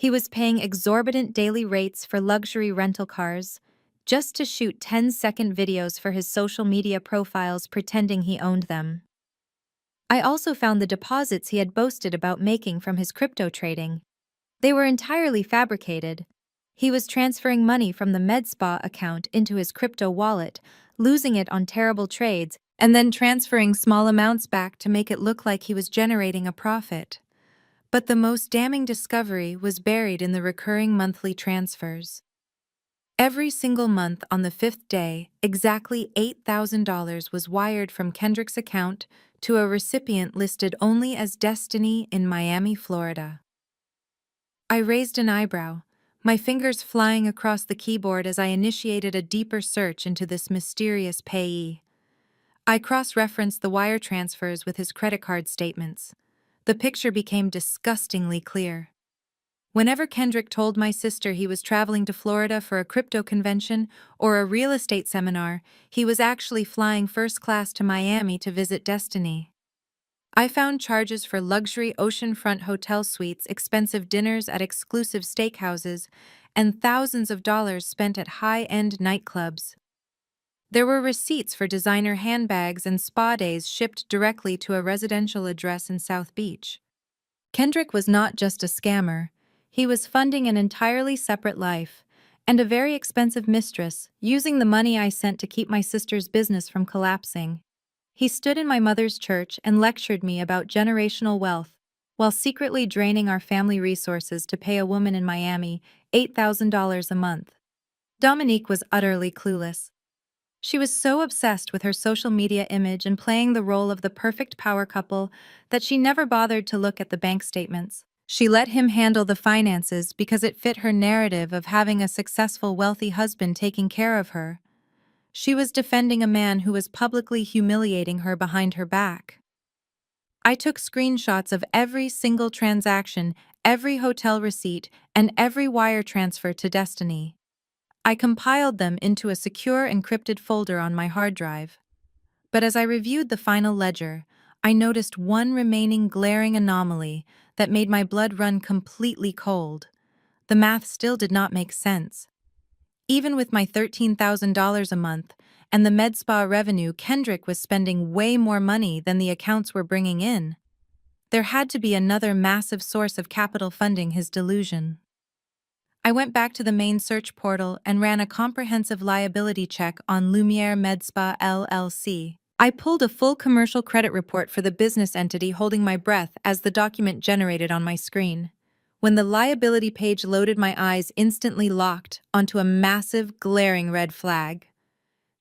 He was paying exorbitant daily rates for luxury rental cars just to shoot 10-second videos for his social media profiles pretending he owned them. I also found the deposits he had boasted about making from his crypto trading. They were entirely fabricated. He was transferring money from the MedSpa account into his crypto wallet, losing it on terrible trades, and then transferring small amounts back to make it look like he was generating a profit. But the most damning discovery was buried in the recurring monthly transfers. Every single month on the fifth day, exactly $8,000 was wired from Kendrick's account to a recipient listed only as Destiny in Miami, Florida. I raised an eyebrow, my fingers flying across the keyboard as I initiated a deeper search into this mysterious payee. I cross-referenced the wire transfers with his credit card statements. The picture became disgustingly clear. Whenever Kendrick told my sister he was traveling to Florida for a crypto convention or a real estate seminar, he was actually flying first class to Miami to visit Destiny. I found charges for luxury oceanfront hotel suites, expensive dinners at exclusive steakhouses, and thousands of dollars spent at high-end nightclubs. There were receipts for designer handbags and spa days shipped directly to a residential address in South Beach. Kendrick was not just a scammer. He was funding an entirely separate life and a very expensive mistress, using the money I sent to keep my sister's business from collapsing. He stood in my mother's church and lectured me about generational wealth, while secretly draining our family resources to pay a woman in Miami $8,000 a month. Dominique was utterly clueless. She was so obsessed with her social media image and playing the role of the perfect power couple that she never bothered to look at the bank statements. She let him handle the finances because it fit her narrative of having a successful, wealthy husband taking care of her. She was defending a man who was publicly humiliating her behind her back. I took screenshots of every single transaction, every hotel receipt, and every wire transfer to Destiny. I compiled them into a secure encrypted folder on my hard drive. But as I reviewed the final ledger, I noticed one remaining glaring anomaly that made my blood run completely cold. The math still did not make sense. Even with my $13,000 a month and the med spa revenue, Kendrick was spending way more money than the accounts were bringing in. There had to be another massive source of capital funding his delusion. I went back to the main search portal and ran a comprehensive liability check on Lumiere MedSpa LLC. I pulled a full commercial credit report for the business entity, holding my breath as the document generated on my screen. When the liability page loaded, my eyes instantly locked onto a massive, glaring red flag.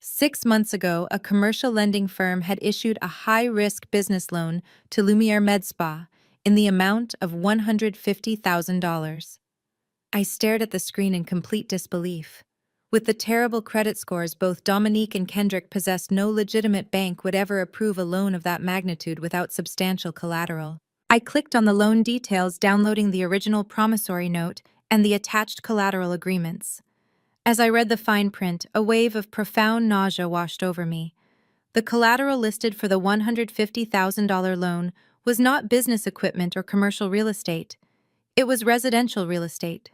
6 months ago, a commercial lending firm had issued a high-risk business loan to Lumiere MedSpa in the amount of $150,000. I stared at the screen in complete disbelief. With the terrible credit scores, both Dominique and Kendrick possessed, no legitimate bank would ever approve a loan of that magnitude without substantial collateral. I clicked on the loan details, downloading the original promissory note and the attached collateral agreements. As I read the fine print, a wave of profound nausea washed over me. The collateral listed for the $150,000 loan was not business equipment or commercial real estate. It was residential real estate.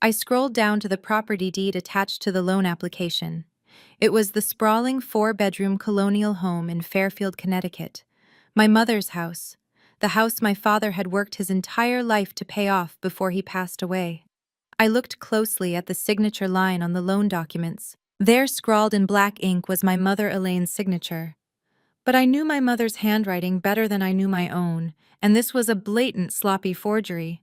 I scrolled down to the property deed attached to the loan application. It was the sprawling 4-bedroom colonial home in Fairfield, Connecticut. My mother's house. The house my father had worked his entire life to pay off before he passed away. I looked closely at the signature line on the loan documents. There, scrawled in black ink, was my mother Elaine's signature. But I knew my mother's handwriting better than I knew my own, and this was a blatant, sloppy forgery.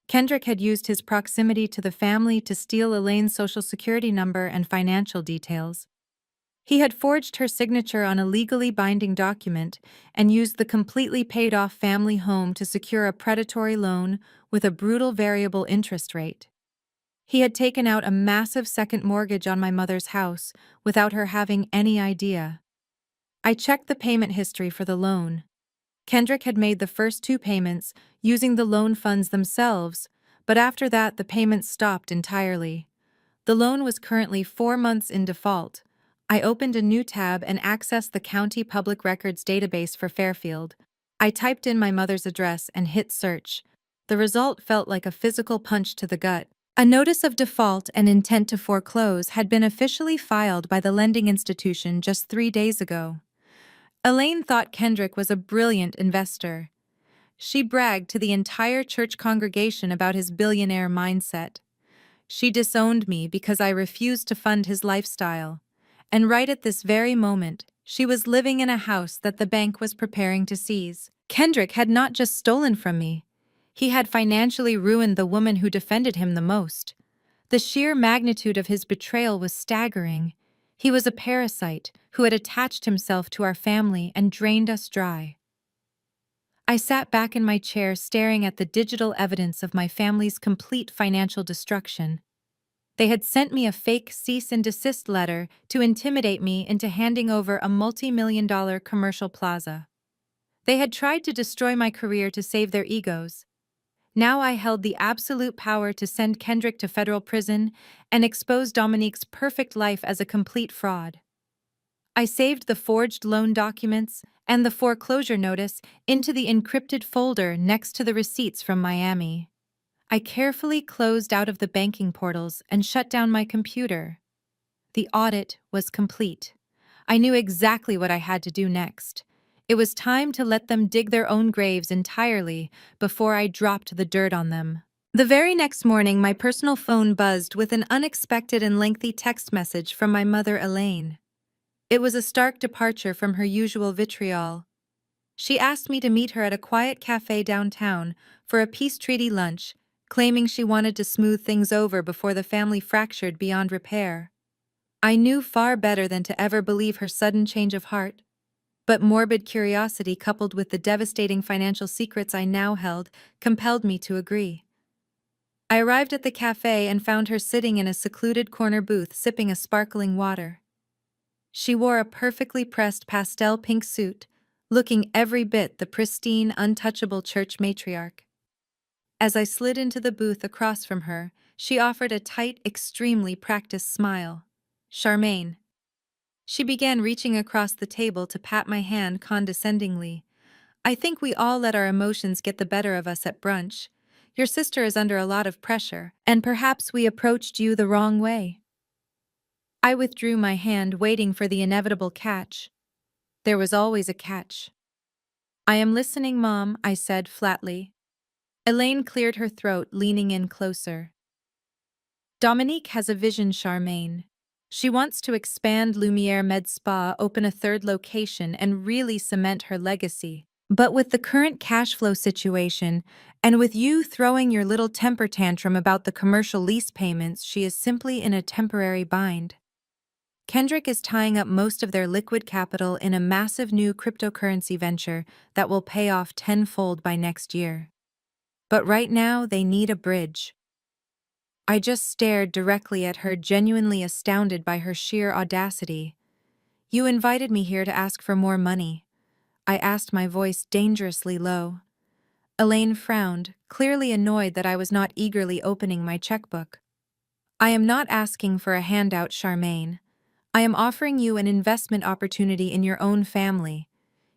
Kendrick had used his proximity to the family to steal Elaine's social security number and financial details. He had forged her signature on a legally binding document and used the completely paid-off family home to secure a predatory loan with a brutal variable interest rate. He had taken out a massive second mortgage on my mother's house without her having any idea. I checked the payment history for the loan. Kendrick had made the first two payments using the loan funds themselves, but after that the payments stopped entirely. The loan was currently 4 months in default. I opened a new tab and accessed the County Public Records database for Fairfield. I typed in my mother's address and hit search. The result felt like a physical punch to the gut. A notice of default and intent to foreclose had been officially filed by the lending institution just 3 days ago. Elaine thought Kendrick was a brilliant investor. She bragged to the entire church congregation about his billionaire mindset. She disowned me because I refused to fund his lifestyle. And right at this very moment, she was living in a house that the bank was preparing to seize. Kendrick had not just stolen from me. He had financially ruined the woman who defended him the most. The sheer magnitude of his betrayal was staggering. He was a parasite who had attached himself to our family and drained us dry. I sat back in my chair staring at the digital evidence of my family's complete financial destruction. They had sent me a fake cease and desist letter to intimidate me into handing over a multi-million-dollar commercial plaza. They had tried to destroy my career to save their egos. Now I held the absolute power to send Kendrick to federal prison and expose Dominique's perfect life as a complete fraud. I saved the forged loan documents and the foreclosure notice into the encrypted folder next to the receipts from Miami. I carefully closed out of the banking portals and shut down my computer. The audit was complete. I knew exactly what I had to do next. It was time to let them dig their own graves entirely before I dropped the dirt on them. The very next morning, my personal phone buzzed with an unexpected and lengthy text message from my mother, Elaine. It was a stark departure from her usual vitriol. She asked me to meet her at a quiet cafe downtown for a peace treaty lunch, claiming she wanted to smooth things over before the family fractured beyond repair. I knew far better than to ever believe her sudden change of heart, but morbid curiosity coupled with the devastating financial secrets I now held compelled me to agree. I arrived at the cafe and found her sitting in a secluded corner booth sipping a sparkling water. She wore a perfectly pressed pastel pink suit, looking every bit the pristine, untouchable church matriarch. As I slid into the booth across from her, she offered a tight, extremely practiced smile. "Charmaine." She began reaching across the table to pat my hand condescendingly. "I think we all let our emotions get the better of us at brunch. Your sister is under a lot of pressure, and perhaps we approached you the wrong way." I withdrew my hand, waiting for the inevitable catch. There was always a catch. "I am listening, Mom," I said flatly. Elaine cleared her throat, leaning in closer. "Dominique has a vision, Charmaine. She wants to expand Lumiere Med Spa, open a third location, and really cement her legacy. But with the current cash flow situation, and with you throwing your little temper tantrum about the commercial lease payments, she is simply in a temporary bind. Kendrick is tying up most of their liquid capital in a massive new cryptocurrency venture that will pay off tenfold by next year. But right now, they need a bridge." I just stared directly at her, genuinely astounded by her sheer audacity. "You invited me here to ask for more money," I asked, my voice dangerously low. Elaine frowned, clearly annoyed that I was not eagerly opening my checkbook. "I am not asking for a handout, Charmaine. I am offering you an investment opportunity in your own family.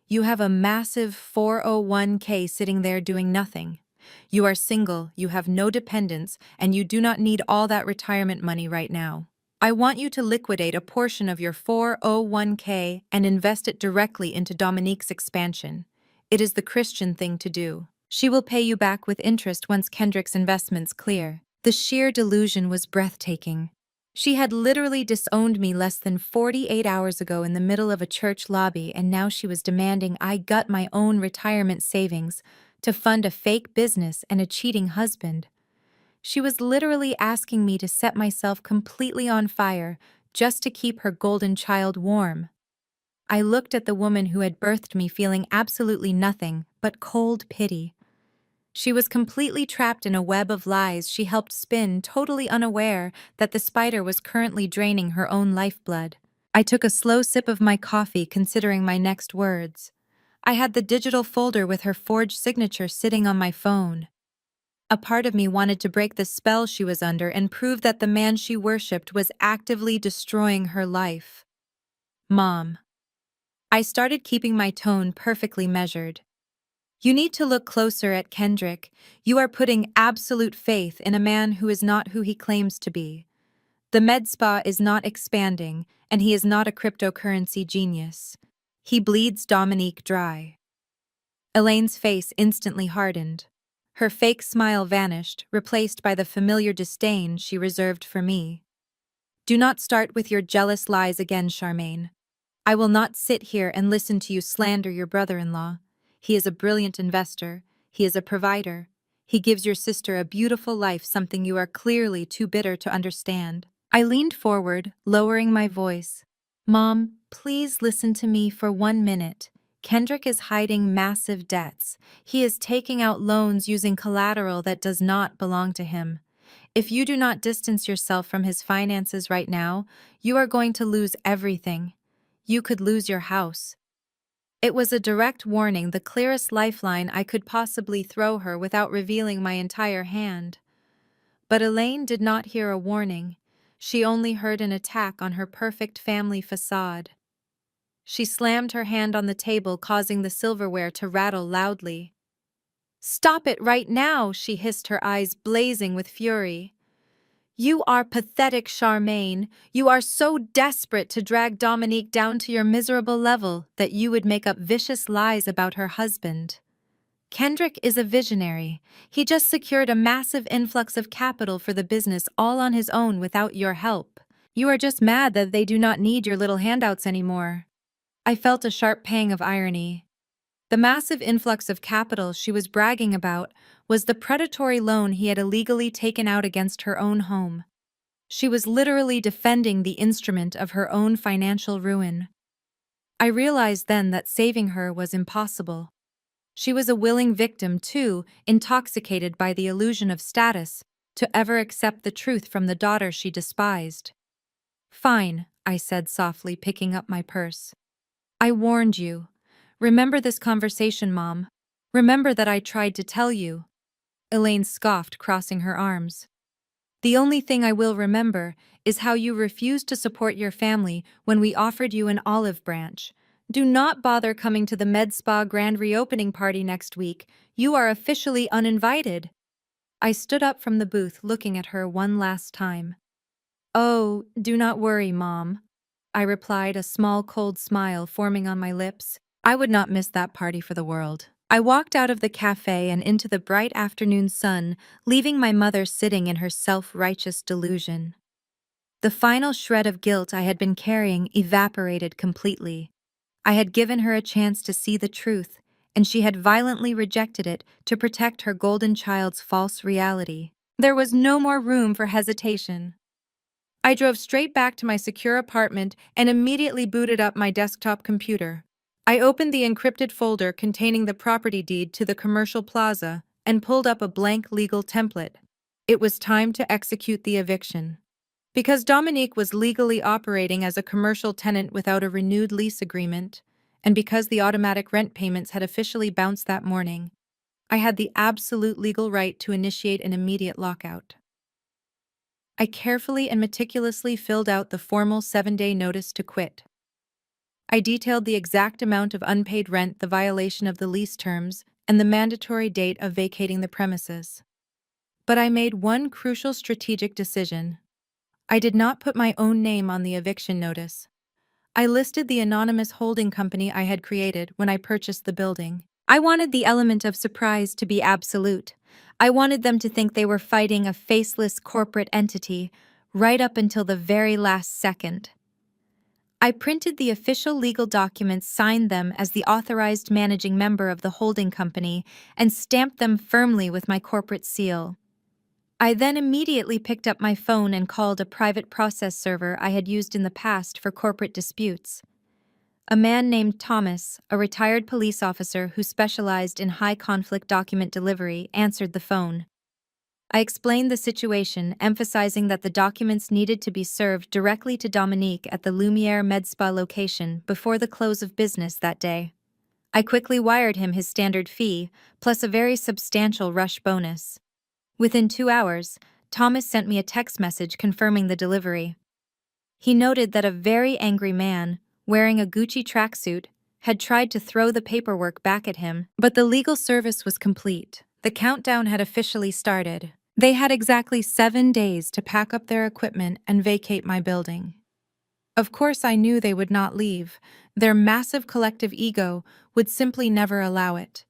You have a massive 401k sitting there doing nothing. You are single, you have no dependents, and you do not need all that retirement money right now. I want you to liquidate a portion of your 401k and invest it directly into Dominique's expansion. It is the Christian thing to do. She will pay you back with interest once Kendrick's investments clear." The sheer delusion was breathtaking. She had literally disowned me less than 48 hours ago in the middle of a church lobby, and now she was demanding I gut my own retirement savings to fund a fake business and a cheating husband. She was literally asking me to set myself completely on fire just to keep her golden child warm. I looked at the woman who had birthed me feeling absolutely nothing but cold pity. She was completely trapped in a web of lies she helped spin, totally unaware that the spider was currently draining her own lifeblood. I took a slow sip of my coffee, considering my next words. I had the digital folder with her forged signature sitting on my phone. A part of me wanted to break the spell she was under and prove that the man she worshipped was actively destroying her life. Mom. I started keeping my tone perfectly measured. You need to look closer at Kendrick. You are putting absolute faith in a man who is not who he claims to be. The med spa is not expanding, and he is not a cryptocurrency genius. He bleeds Dominique dry. Elaine's face instantly hardened. Her fake smile vanished, replaced by the familiar disdain she reserved for me. Do not start with your jealous lies again, Charmaine. I will not sit here and listen to you slander your brother-in-law. He is a brilliant investor. He is a provider. He gives your sister a beautiful life, something you are clearly too bitter to understand. I leaned forward, lowering my voice. Mom, please listen to me for 1 minute. Kendrick is hiding massive debts. He is taking out loans using collateral that does not belong to him. If you do not distance yourself from his finances right now, you are going to lose everything. You could lose your house. It was a direct warning, the clearest lifeline I could possibly throw her without revealing my entire hand. But Elaine did not hear a warning. She only heard an attack on her perfect family facade. She slammed her hand on the table, causing the silverware to rattle loudly. "Stop it right now," she hissed, her eyes blazing with fury. "You are pathetic, Charmaine. You are so desperate to drag Dominique down to your miserable level that you would make up vicious lies about her husband. Kendrick is a visionary. He just secured a massive influx of capital for the business all on his own without your help. You are just mad that they do not need your little handouts anymore." I felt a sharp pang of irony. The massive influx of capital she was bragging about was the predatory loan he had illegally taken out against her own home. She was literally defending the instrument of her own financial ruin. I realized then that saving her was impossible. She was a willing victim, too, intoxicated by the illusion of status, to ever accept the truth from the daughter she despised. "Fine," I said softly, picking up my purse. "I warned you. Remember this conversation, Mom. Remember that I tried to tell you." Elaine scoffed, crossing her arms. "The only thing I will remember is how you refused to support your family when we offered you an olive branch. Do not bother coming to the Med Spa grand reopening party next week. You are officially uninvited." I stood up from the booth, looking at her one last time. "Oh, do not worry, Mom," I replied, a small cold smile forming on my lips. I would not miss that party for the world. I walked out of the cafe and into the bright afternoon sun, leaving my mother sitting in her self-righteous delusion. The final shred of guilt I had been carrying evaporated completely. I had given her a chance to see the truth, and she had violently rejected it to protect her golden child's false reality. There was no more room for hesitation. I drove straight back to my secure apartment and immediately booted up my desktop computer. I opened the encrypted folder containing the property deed to the commercial plaza and pulled up a blank legal template. It was time to execute the eviction. Because Dominique was legally operating as a commercial tenant without a renewed lease agreement, and because the automatic rent payments had officially bounced that morning, I had the absolute legal right to initiate an immediate lockout. I carefully and meticulously filled out the formal 7-day notice to quit. I detailed the exact amount of unpaid rent, the violation of the lease terms, and the mandatory date of vacating the premises. But I made one crucial strategic decision. I did not put my own name on the eviction notice. I listed the anonymous holding company I had created when I purchased the building. I wanted the element of surprise to be absolute. I wanted them to think they were fighting a faceless corporate entity right up until the very last second. I printed the official legal documents, signed them as the authorized managing member of the holding company, and stamped them firmly with my corporate seal. I then immediately picked up my phone and called a private process server I had used in the past for corporate disputes. A man named Thomas, a retired police officer who specialized in high-conflict document delivery, answered the phone. I explained the situation, emphasizing that the documents needed to be served directly to Dominique at the Lumiere Medspa location before the close of business that day. I quickly wired him his standard fee, plus a very substantial rush bonus. Within 2 hours, Thomas sent me a text message confirming the delivery. He noted that a very angry man, wearing a Gucci tracksuit, had tried to throw the paperwork back at him, but the legal service was complete. The countdown had officially started. They had exactly 7 days to pack up their equipment and vacate my building. Of course, I knew they would not leave. Their massive collective ego would simply never allow it.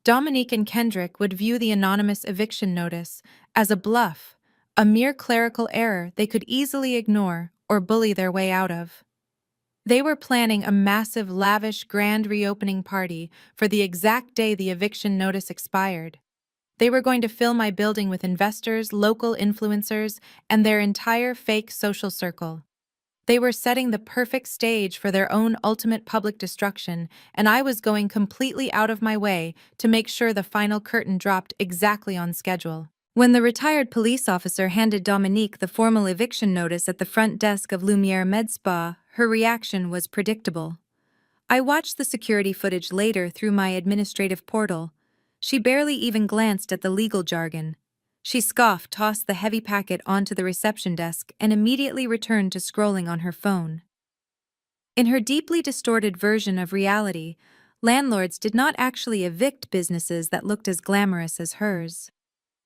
Dominique and Kendrick would view the anonymous eviction notice as a bluff, a mere clerical error they could easily ignore or bully their way out of. They were planning a massive, lavish, grand reopening party for the exact day the eviction notice expired. They were going to fill my building with investors, local influencers, and their entire fake social circle. They were setting the perfect stage for their own ultimate public destruction, and I was going completely out of my way to make sure the final curtain dropped exactly on schedule. When the retired police officer handed Dominique the formal eviction notice at the front desk of Lumiere Medspa, her reaction was predictable. I watched the security footage later through my administrative portal. She barely even glanced at the legal jargon. She scoffed, tossed the heavy packet onto the reception desk, and immediately returned to scrolling on her phone. In her deeply distorted version of reality, landlords did not actually evict businesses that looked as glamorous as hers.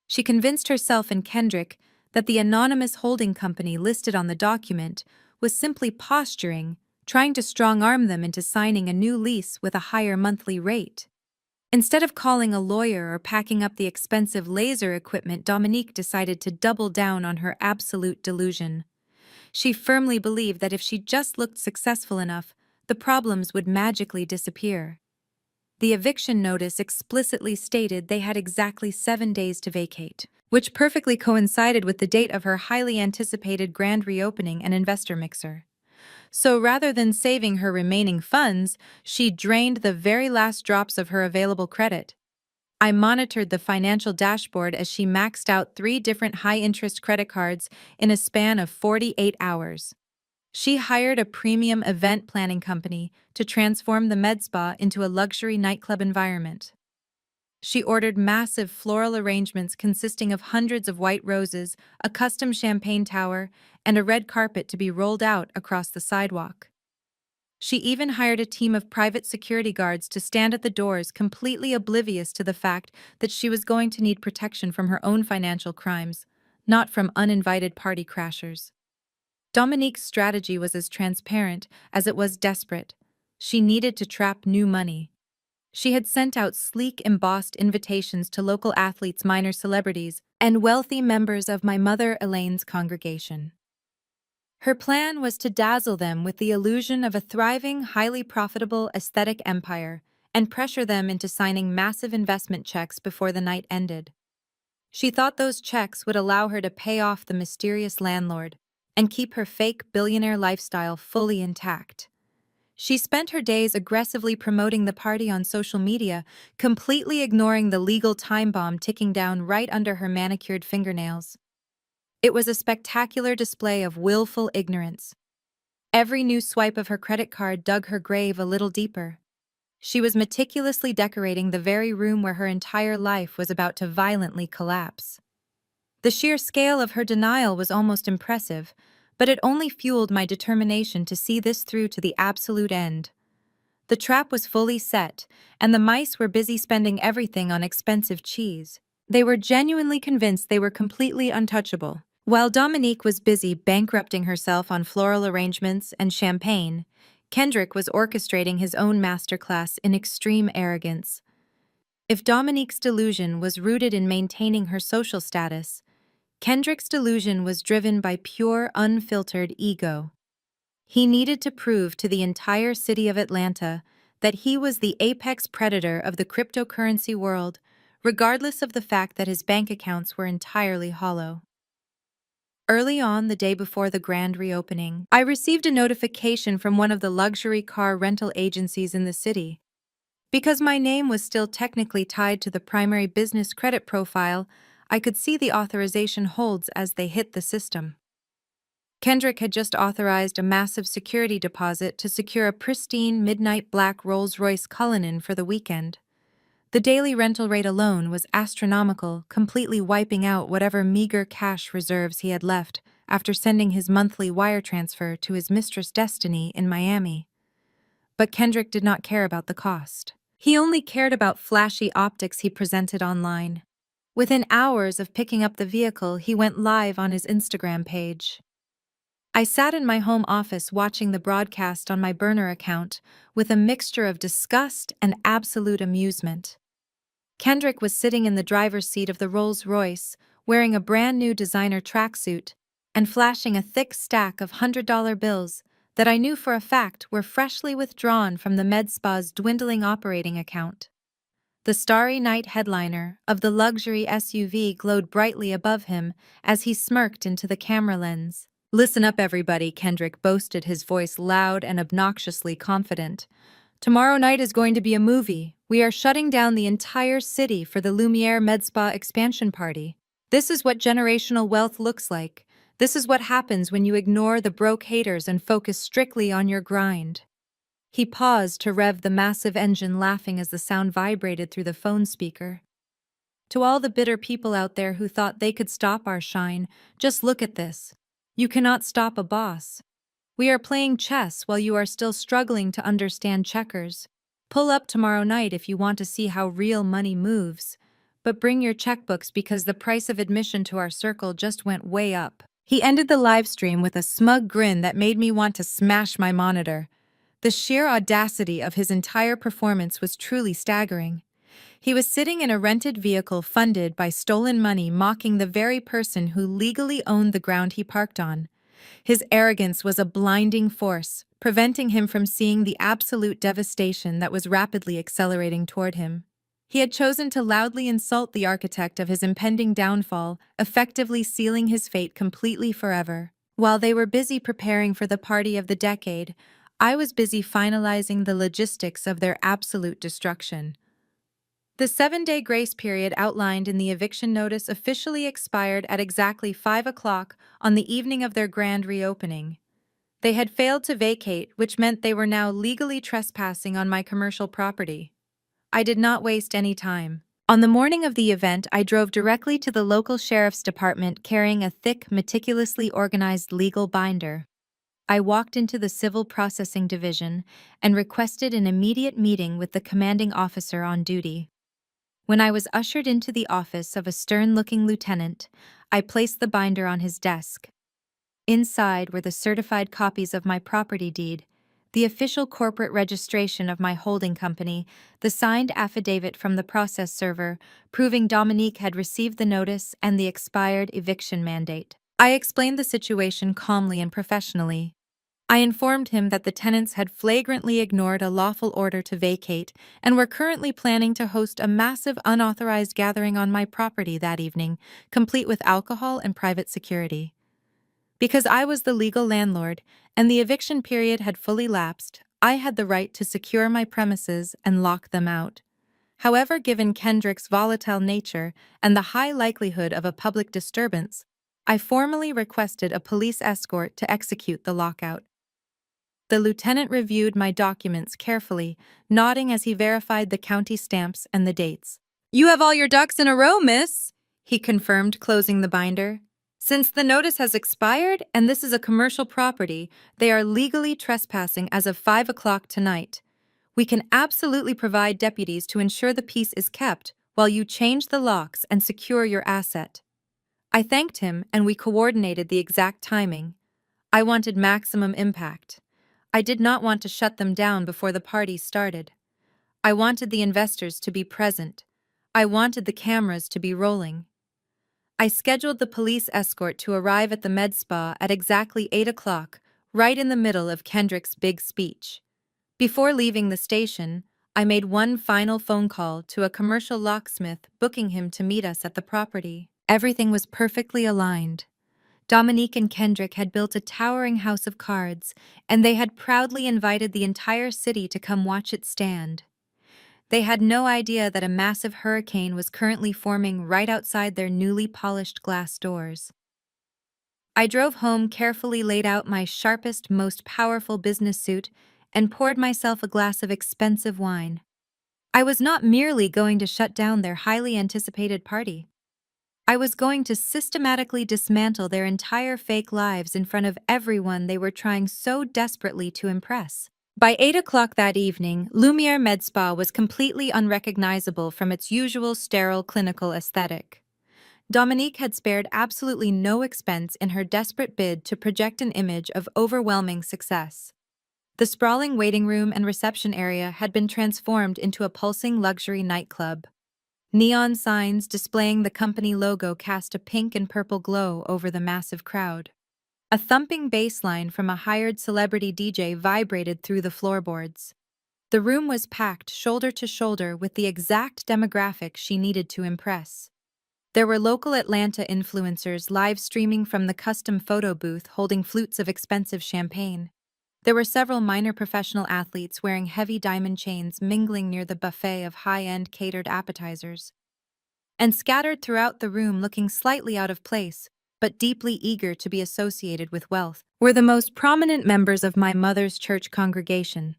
She convinced herself and Kendrick that the anonymous holding company listed on the document was simply posturing, trying to strong-arm them into signing a new lease with a higher monthly rate. Instead of calling a lawyer or packing up the expensive laser equipment, Dominique decided to double down on her absolute delusion. She firmly believed that if she just looked successful enough, the problems would magically disappear. The eviction notice explicitly stated they had exactly 7 days to vacate, which perfectly coincided with the date of her highly anticipated grand reopening and investor mixer. So rather than saving her remaining funds, she drained the very last drops of her available credit. I monitored the financial dashboard as she maxed out 3 different high-interest credit cards in a span of 48 hours. She hired a premium event planning company to transform the med spa into a luxury nightclub environment. She ordered massive floral arrangements consisting of hundreds of white roses, a custom champagne tower, and a red carpet to be rolled out across the sidewalk. She even hired a team of private security guards to stand at the doors, completely oblivious to the fact that she was going to need protection from her own financial crimes, not from uninvited party crashers. Dominique's strategy was as transparent as it was desperate. She needed to trap new money. She had sent out sleek, embossed invitations to local athletes, minor celebrities, and wealthy members of my mother Elaine's congregation. Her plan was to dazzle them with the illusion of a thriving, highly profitable aesthetic empire and pressure them into signing massive investment checks before the night ended. She thought those checks would allow her to pay off the mysterious landlord and keep her fake billionaire lifestyle fully intact. She spent her days aggressively promoting the party on social media, completely ignoring the legal time bomb ticking down right under her manicured fingernails. It was a spectacular display of willful ignorance. Every new swipe of her credit card dug her grave a little deeper. She was meticulously decorating the very room where her entire life was about to violently collapse. The sheer scale of her denial was almost impressive, but it only fueled my determination to see this through to the absolute end. The trap was fully set, and the mice were busy spending everything on expensive cheese. They were genuinely convinced they were completely untouchable. While Dominique was busy bankrupting herself on floral arrangements and champagne, Kendrick was orchestrating his own masterclass in extreme arrogance. If Dominique's delusion was rooted in maintaining her social status, Kendrick's delusion was driven by pure, unfiltered ego. He needed to prove to the entire city of Atlanta that he was the apex predator of the cryptocurrency world, regardless of the fact that his bank accounts were entirely hollow. Early on, the day before the grand reopening, I received a notification from one of the luxury car rental agencies in the city. Because my name was still technically tied to the primary business credit profile, I could see the authorization holds as they hit the system. Kendrick had just authorized a massive security deposit to secure a pristine midnight black Rolls-Royce Cullinan for the weekend. The daily rental rate alone was astronomical, completely wiping out whatever meager cash reserves he had left after sending his monthly wire transfer to his mistress Destiny in Miami. But Kendrick did not care about the cost. He only cared about flashy optics he presented online. Within hours of picking up the vehicle, he went live on his Instagram page. I sat in my home office watching the broadcast on my burner account with a mixture of disgust and absolute amusement. Kendrick was sitting in the driver's seat of the Rolls-Royce, wearing a brand new designer tracksuit and flashing a thick stack of $100 bills that I knew for a fact were freshly withdrawn from the med spa's dwindling operating account. The starry night headliner of the luxury SUV glowed brightly above him as he smirked into the camera lens. "Listen up, everybody," Kendrick boasted, his voice loud and obnoxiously confident. "Tomorrow night is going to be a movie. We are shutting down the entire city for the Lumiere Med Spa expansion party. This is what generational wealth looks like. This is what happens when you ignore the broke haters and focus strictly on your grind." He paused to rev the massive engine, laughing as the sound vibrated through the phone speaker. "To all the bitter people out there who thought they could stop our shine, just look at this. You cannot stop a boss. We are playing chess while you are still struggling to understand checkers. Pull up tomorrow night if you want to see how real money moves. But bring your checkbooks because the price of admission to our circle just went way up." He ended the live stream with a smug grin that made me want to smash my monitor. The sheer audacity of his entire performance was truly staggering. He was sitting in a rented vehicle funded by stolen money, mocking the very person who legally owned the ground he parked on. His arrogance was a blinding force, preventing him from seeing the absolute devastation that was rapidly accelerating toward him. He had chosen to loudly insult the architect of his impending downfall, effectively sealing his fate completely forever. While they were busy preparing for the party of the decade, I was busy finalizing the logistics of their absolute destruction. The 7-day grace period outlined in the eviction notice officially expired at exactly 5 o'clock on the evening of their grand reopening. They had failed to vacate, which meant they were now legally trespassing on my commercial property. I did not waste any time. On the morning of the event, I drove directly to the local sheriff's department carrying a thick, meticulously organized legal binder. I walked into the Civil Processing Division and requested an immediate meeting with the commanding officer on duty. When I was ushered into the office of a stern-looking lieutenant, I placed the binder on his desk. Inside were the certified copies of my property deed, the official corporate registration of my holding company, the signed affidavit from the process server proving Dominique had received the notice, and the expired eviction mandate. I explained the situation calmly and professionally. I informed him that the tenants had flagrantly ignored a lawful order to vacate and were currently planning to host a massive unauthorized gathering on my property that evening, complete with alcohol and private security. Because I was the legal landlord and the eviction period had fully lapsed, I had the right to secure my premises and lock them out. However, given Kendrick's volatile nature and the high likelihood of a public disturbance, I formally requested a police escort to execute the lockout. The lieutenant reviewed my documents carefully, nodding as he verified the county stamps and the dates. "You have all your ducks in a row, miss," he confirmed, closing the binder. "Since the notice has expired and this is a commercial property, they are legally trespassing as of 5 o'clock tonight. We can absolutely provide deputies to ensure the peace is kept while you change the locks and secure your asset." I thanked him and we coordinated the exact timing. I wanted maximum impact. I did not want to shut them down before the party started. I wanted the investors to be present. I wanted the cameras to be rolling. I scheduled the police escort to arrive at the med spa at exactly 8 o'clock, right in the middle of Kendrick's big speech. Before leaving the station, I made one final phone call to a commercial locksmith, booking him to meet us at the property. Everything was perfectly aligned. Dominique and Kendrick had built a towering house of cards, and they had proudly invited the entire city to come watch it stand. They had no idea that a massive hurricane was currently forming right outside their newly polished glass doors. I drove home, carefully laid out my sharpest, most powerful business suit, and poured myself a glass of expensive wine. I was not merely going to shut down their highly anticipated party. I was going to systematically dismantle their entire fake lives in front of everyone they were trying so desperately to impress. By 8 o'clock that evening, Lumiere Med Spa was completely unrecognizable from its usual sterile clinical aesthetic. Dominique had spared absolutely no expense in her desperate bid to project an image of overwhelming success. The sprawling waiting room and reception area had been transformed into a pulsing luxury nightclub. Neon signs displaying the company logo cast a pink and purple glow over the massive crowd. A thumping bass line from a hired celebrity DJ vibrated through the floorboards. The room was packed shoulder to shoulder with the exact demographic she needed to impress. There were local Atlanta influencers live streaming from the custom photo booth holding flutes of expensive champagne. There were several minor professional athletes wearing heavy diamond chains mingling near the buffet of high-end catered appetizers. And scattered throughout the room, looking slightly out of place, but deeply eager to be associated with wealth, were the most prominent members of my mother's church congregation.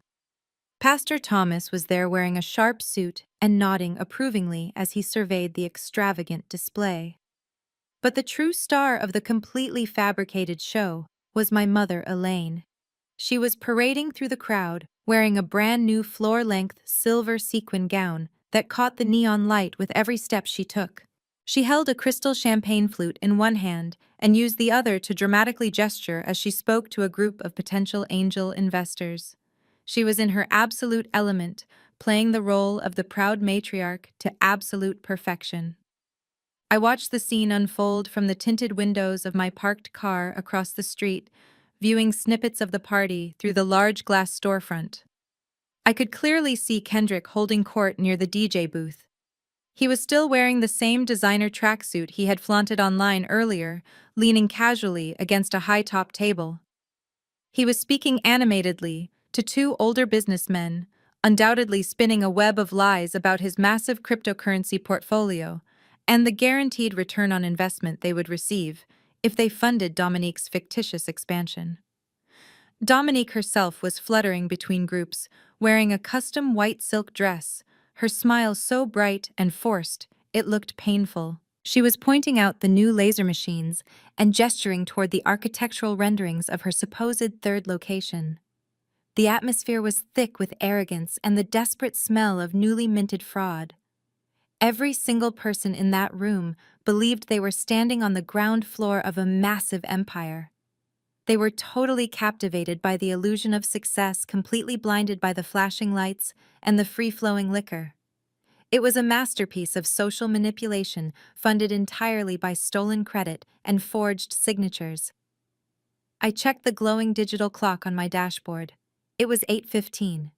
Pastor Thomas was there wearing a sharp suit and nodding approvingly as he surveyed the extravagant display. But the true star of the completely fabricated show was my mother, Elaine. She was parading through the crowd, wearing a brand new floor-length silver sequin gown that caught the neon light with every step she took. She held a crystal champagne flute in one hand and used the other to dramatically gesture as she spoke to a group of potential angel investors. She was in her absolute element, playing the role of the proud matriarch to absolute perfection. I watched the scene unfold from the tinted windows of my parked car across the street, viewing snippets of the party through the large glass storefront. I could clearly see Kendrick holding court near the DJ booth. He was still wearing the same designer tracksuit he had flaunted online earlier, leaning casually against a high-top table. He was speaking animatedly to two older businessmen, undoubtedly spinning a web of lies about his massive cryptocurrency portfolio and the guaranteed return on investment they would receive if they funded Dominique's fictitious expansion. Dominique herself was fluttering between groups, wearing a custom white silk dress, her smile so bright and forced it looked painful. She was pointing out the new laser machines and gesturing toward the architectural renderings of her supposed third location. The atmosphere was thick with arrogance and the desperate smell of newly minted fraud. Every single person in that room believed they were standing on the ground floor of a massive empire. They were totally captivated by the illusion of success, completely blinded by the flashing lights and the free-flowing liquor. It was a masterpiece of social manipulation, funded entirely by stolen credit and forged signatures. I checked the glowing digital clock on my dashboard. It was 8:15.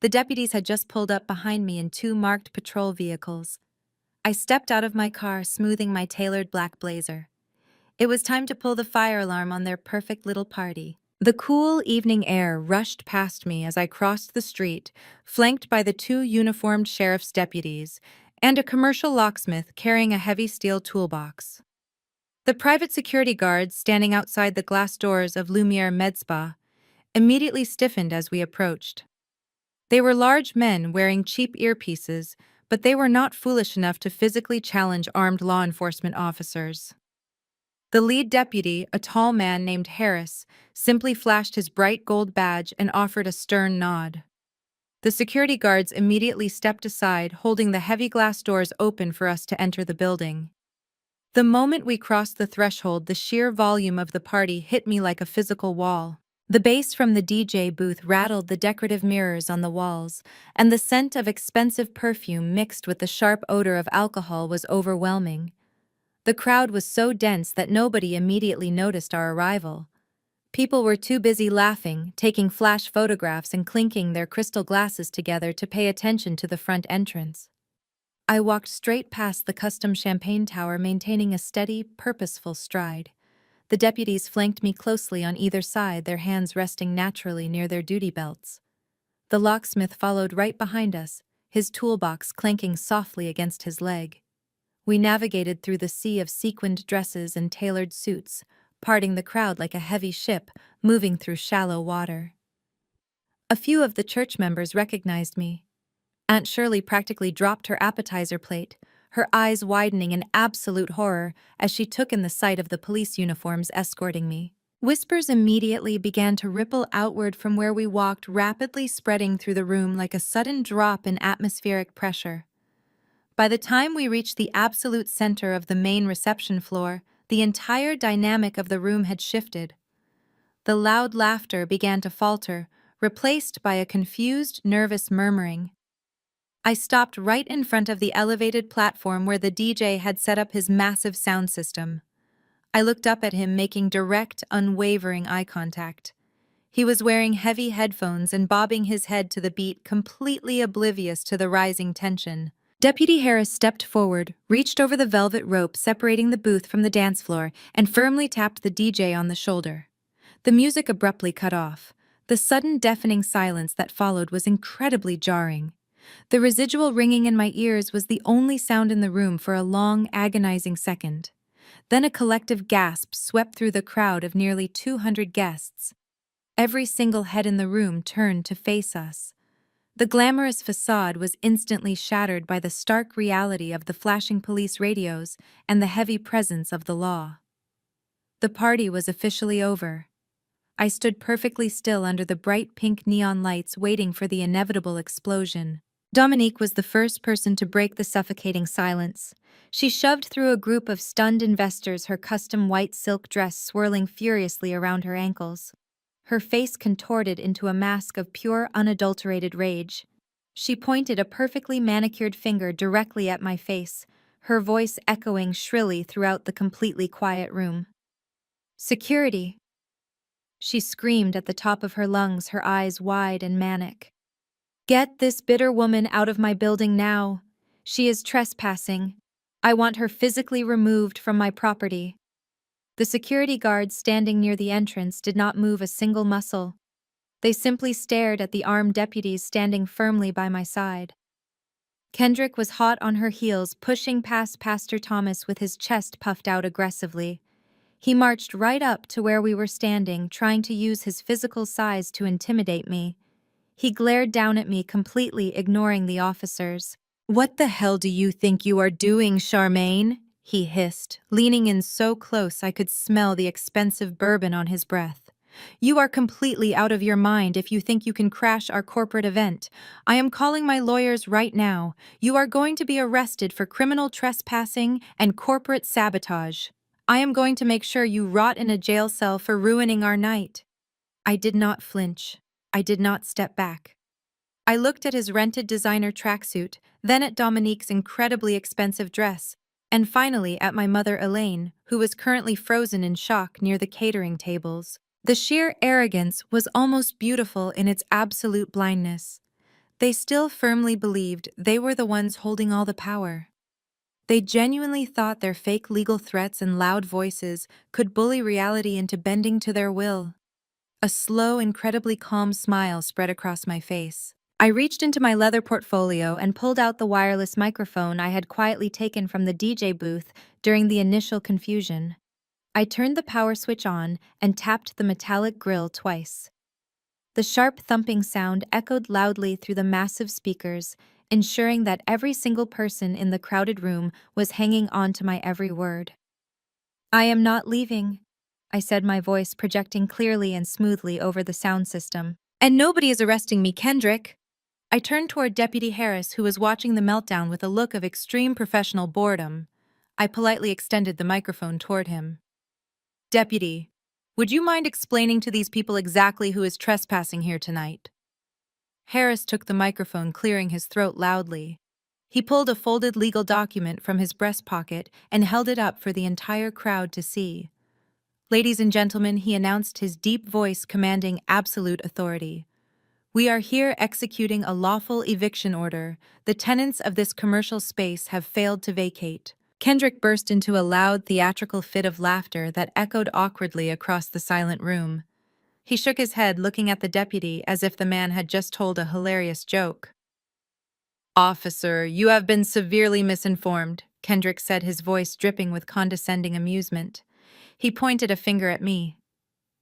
The deputies had just pulled up behind me in two marked patrol vehicles. I stepped out of my car, smoothing my tailored black blazer. It was time to pull the fire alarm on their perfect little party. The cool evening air rushed past me as I crossed the street, flanked by the two uniformed sheriff's deputies and a commercial locksmith carrying a heavy steel toolbox. The private security guards standing outside the glass doors of Lumiere Med Spa immediately stiffened as we approached. They were large men wearing cheap earpieces, but they were not foolish enough to physically challenge armed law enforcement officers. The lead deputy, a tall man named Harris, simply flashed his bright gold badge and offered a stern nod. The security guards immediately stepped aside, holding the heavy glass doors open for us to enter the building. The moment we crossed the threshold, the sheer volume of the party hit me like a physical wall. The bass from the DJ booth rattled the decorative mirrors on the walls, and the scent of expensive perfume mixed with the sharp odor of alcohol was overwhelming. The crowd was so dense that nobody immediately noticed our arrival. People were too busy laughing, taking flash photographs, and clinking their crystal glasses together to pay attention to the front entrance. I walked straight past the custom champagne tower, maintaining a steady, purposeful stride. The deputies flanked me closely on either side, their hands resting naturally near their duty belts. The locksmith followed right behind us, his toolbox clanking softly against his leg. We navigated through the sea of sequined dresses and tailored suits, parting the crowd like a heavy ship moving through shallow water. A few of the church members recognized me. Aunt Shirley practically dropped her appetizer plate, her eyes widening in absolute horror as she took in the sight of the police uniforms escorting me. Whispers immediately began to ripple outward from where we walked, rapidly spreading through the room like a sudden drop in atmospheric pressure. By the time we reached the absolute center of the main reception floor, the entire dynamic of the room had shifted. The loud laughter began to falter, replaced by a confused, nervous murmuring. I stopped right in front of the elevated platform where the DJ had set up his massive sound system. I looked up at him, making direct, unwavering eye contact. He was wearing heavy headphones and bobbing his head to the beat, completely oblivious to the rising tension. Deputy Harris stepped forward, reached over the velvet rope separating the booth from the dance floor, and firmly tapped the DJ on the shoulder. The music abruptly cut off. The sudden deafening silence that followed was incredibly jarring. The residual ringing in my ears was the only sound in the room for a long, agonizing second. Then a collective gasp swept through the crowd of nearly 200 guests. Every single head in the room turned to face us. The glamorous facade was instantly shattered by the stark reality of the flashing police radios and the heavy presence of the law. The party was officially over. I stood perfectly still under the bright pink neon lights, waiting for the inevitable explosion. Dominique was the first person to break the suffocating silence. She shoved through a group of stunned investors, her custom white silk dress swirling furiously around her ankles. Her face contorted into a mask of pure, unadulterated rage. She pointed a perfectly manicured finger directly at my face, her voice echoing shrilly throughout the completely quiet room. "Security!" She screamed at the top of her lungs, her eyes wide and manic. "Get this bitter woman out of my building now. She is trespassing. I want her physically removed from my property." The security guards standing near the entrance did not move a single muscle. They simply stared at the armed deputies standing firmly by my side. Kendrick was hot on her heels, pushing past Pastor Thomas with his chest puffed out aggressively. He marched right up to where we were standing, trying to use his physical size to intimidate me. He glared down at me, completely ignoring the officers. "What the hell do you think you are doing, Charmaine?" he hissed, leaning in so close I could smell the expensive bourbon on his breath. "You are completely out of your mind if you think you can crash our corporate event. I am calling my lawyers right now. You are going to be arrested for criminal trespassing and corporate sabotage. I am going to make sure you rot in a jail cell for ruining our night." I did not flinch. I did not step back. I looked at his rented designer tracksuit, then at Dominique's incredibly expensive dress, and finally at my mother Elaine, who was currently frozen in shock near the catering tables. The sheer arrogance was almost beautiful in its absolute blindness. They still firmly believed they were the ones holding all the power. They genuinely thought their fake legal threats and loud voices could bully reality into bending to their will. A slow, incredibly calm smile spread across my face. I reached into my leather portfolio and pulled out the wireless microphone I had quietly taken from the DJ booth during the initial confusion. I turned the power switch on and tapped the metallic grill twice. The sharp thumping sound echoed loudly through the massive speakers, ensuring that every single person in the crowded room was hanging on to my every word. "I am not leaving," I said, my voice projecting clearly and smoothly over the sound system. "And nobody is arresting me, Kendrick." I turned toward Deputy Harris, who was watching the meltdown with a look of extreme professional boredom. I politely extended the microphone toward him. "Deputy, would you mind explaining to these people exactly who is trespassing here tonight?" Harris took the microphone, clearing his throat loudly. He pulled a folded legal document from his breast pocket and held it up for the entire crowd to see. Ladies and gentlemen, he announced, his deep voice commanding absolute authority. We are here executing a lawful eviction order. The tenants of this commercial space have failed to vacate. Kendrick burst into a loud, theatrical fit of laughter that echoed awkwardly across the silent room. He shook his head, looking at the deputy as if the man had just told a hilarious joke. Officer, you have been severely misinformed, Kendrick said, his voice dripping with condescending amusement. He pointed a finger at me.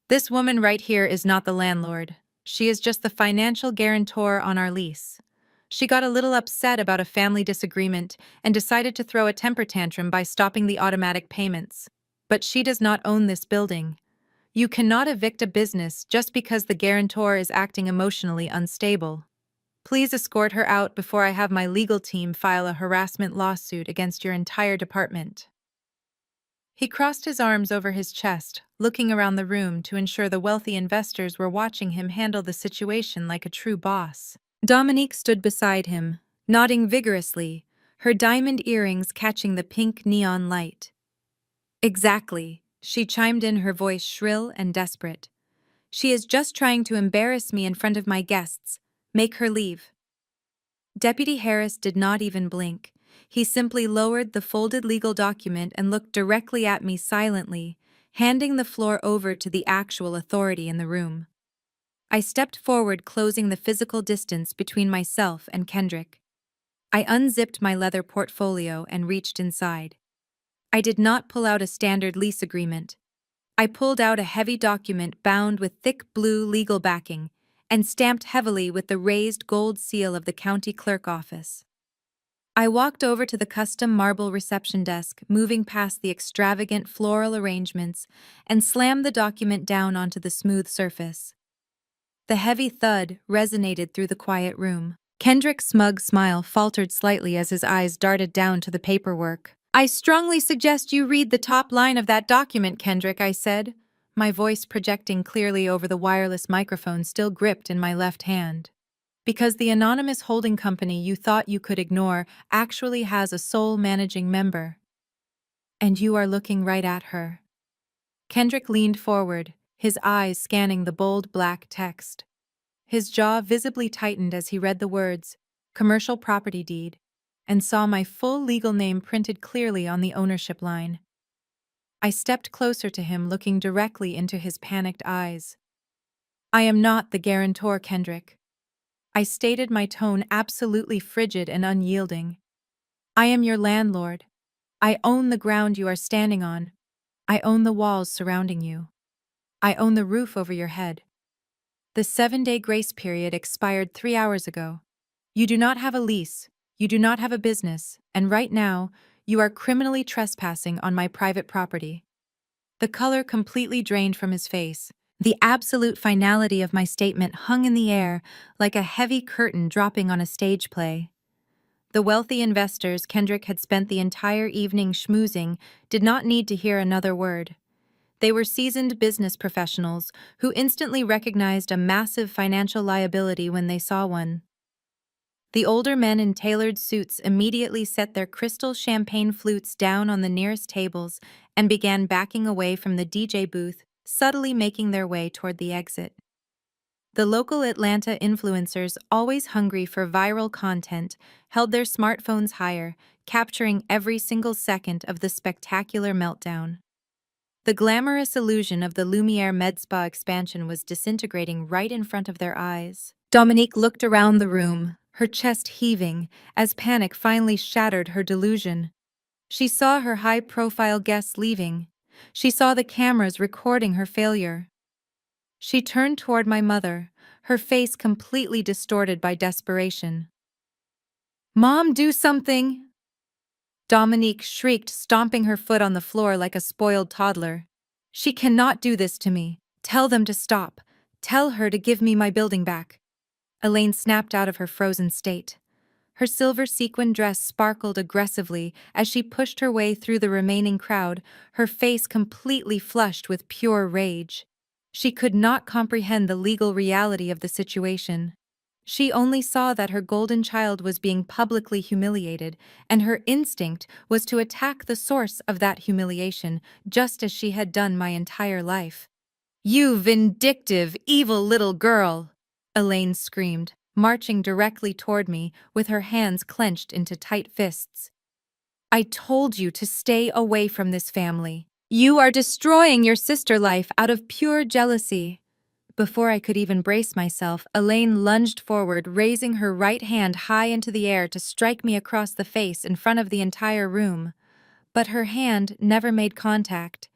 This woman right here is not the landlord. She is just the financial guarantor on our lease. She got a little upset about a family disagreement and decided to throw a temper tantrum by stopping the automatic payments. But she does not own this building. You cannot evict a business just because the guarantor is acting emotionally unstable. Please escort her out before I have my legal team file a harassment lawsuit against your entire department. He crossed his arms over his chest, looking around the room to ensure the wealthy investors were watching him handle the situation like a true boss. Dominique stood beside him, nodding vigorously, her diamond earrings catching the pink neon light. Exactly, she chimed in, her voice shrill and desperate. She is just trying to embarrass me in front of my guests. Make her leave. Deputy Harris did not even blink. He simply lowered the folded legal document and looked directly at me silently, handing the floor over to the actual authority in the room. I stepped forward, closing the physical distance between myself and Kendrick. I unzipped my leather portfolio and reached inside. I did not pull out a standard lease agreement. I pulled out a heavy document bound with thick blue legal backing and stamped heavily with the raised gold seal of the county clerk office. I walked over to the custom marble reception desk, moving past the extravagant floral arrangements, and slammed the document down onto the smooth surface. The heavy thud resonated through the quiet room. Kendrick's smug smile faltered slightly as his eyes darted down to the paperwork. I strongly suggest you read the top line of that document, Kendrick, I said, my voice projecting clearly over the wireless microphone still gripped in my left hand. Because the anonymous holding company you thought you could ignore actually has a sole managing member. And you are looking right at her. Kendrick leaned forward, his eyes scanning the bold black text. His jaw visibly tightened as he read the words, commercial property deed, and saw my full legal name printed clearly on the ownership line. I stepped closer to him, looking directly into his panicked eyes. I am not the guarantor, Kendrick. I stated, my tone absolutely frigid and unyielding. I am your landlord. I own the ground you are standing on. I own the walls surrounding you. I own the roof over your head. The 7-day grace period expired 3 hours ago. You do not have a lease, you do not have a business, and right now, you are criminally trespassing on my private property. The color completely drained from his face. The absolute finality of my statement hung in the air like a heavy curtain dropping on a stage play. The wealthy investors Kendrick had spent the entire evening schmoozing did not need to hear another word. They were seasoned business professionals who instantly recognized a massive financial liability when they saw one. The older men in tailored suits immediately set their crystal champagne flutes down on the nearest tables and began backing away from the DJ booth, subtly making their way toward the exit. The local Atlanta influencers, always hungry for viral content, held their smartphones higher, capturing every single second of the spectacular meltdown. The glamorous illusion of the Lumiere Med Spa expansion was disintegrating right in front of their eyes. Dominique looked around the room, her chest heaving, as panic finally shattered her delusion. She saw her high-profile guests leaving. She saw the cameras recording her failure. She turned toward my mother, her face completely distorted by desperation. "Mom, do something!" Dominique shrieked, stomping her foot on the floor like a spoiled toddler. "She cannot do this to me. Tell them to stop. Tell her to give me my building back." Elaine snapped out of her frozen state. Her silver sequin dress sparkled aggressively as she pushed her way through the remaining crowd, her face completely flushed with pure rage. She could not comprehend the legal reality of the situation. She only saw that her golden child was being publicly humiliated, and her instinct was to attack the source of that humiliation, just as she had done my entire life. "You vindictive, evil little girl!" Elaine screamed, marching directly toward me with her hands clenched into tight fists. "I told you to stay away from this family. You are destroying your sister life out of pure jealousy." Before I could even brace myself, Elaine lunged forward, raising her right hand high into the air to strike me across the face in front of the entire room. But her hand never made contact.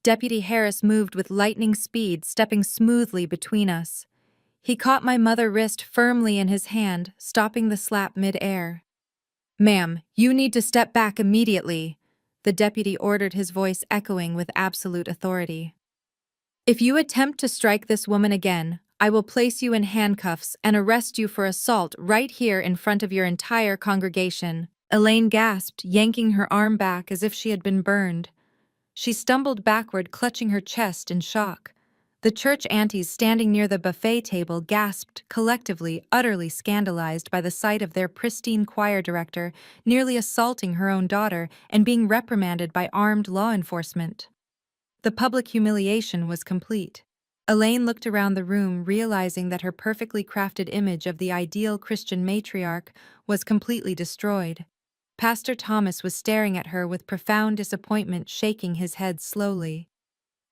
Deputy Harris moved with lightning speed, stepping smoothly between us. He caught my mother's wrist firmly in his hand, stopping the slap mid-air. "Ma'am, you need to step back immediately," the deputy ordered, his voice echoing with absolute authority. "If you attempt to strike this woman again, I will place you in handcuffs and arrest you for assault right here in front of your entire congregation." Elaine gasped, yanking her arm back as if she had been burned. She stumbled backward, clutching her chest in shock. The church aunties standing near the buffet table gasped collectively, utterly scandalized by the sight of their pristine choir director nearly assaulting her own daughter and being reprimanded by armed law enforcement. The public humiliation was complete. Elaine looked around the room, realizing that her perfectly crafted image of the ideal Christian matriarch was completely destroyed. Pastor Thomas was staring at her with profound disappointment, shaking his head slowly.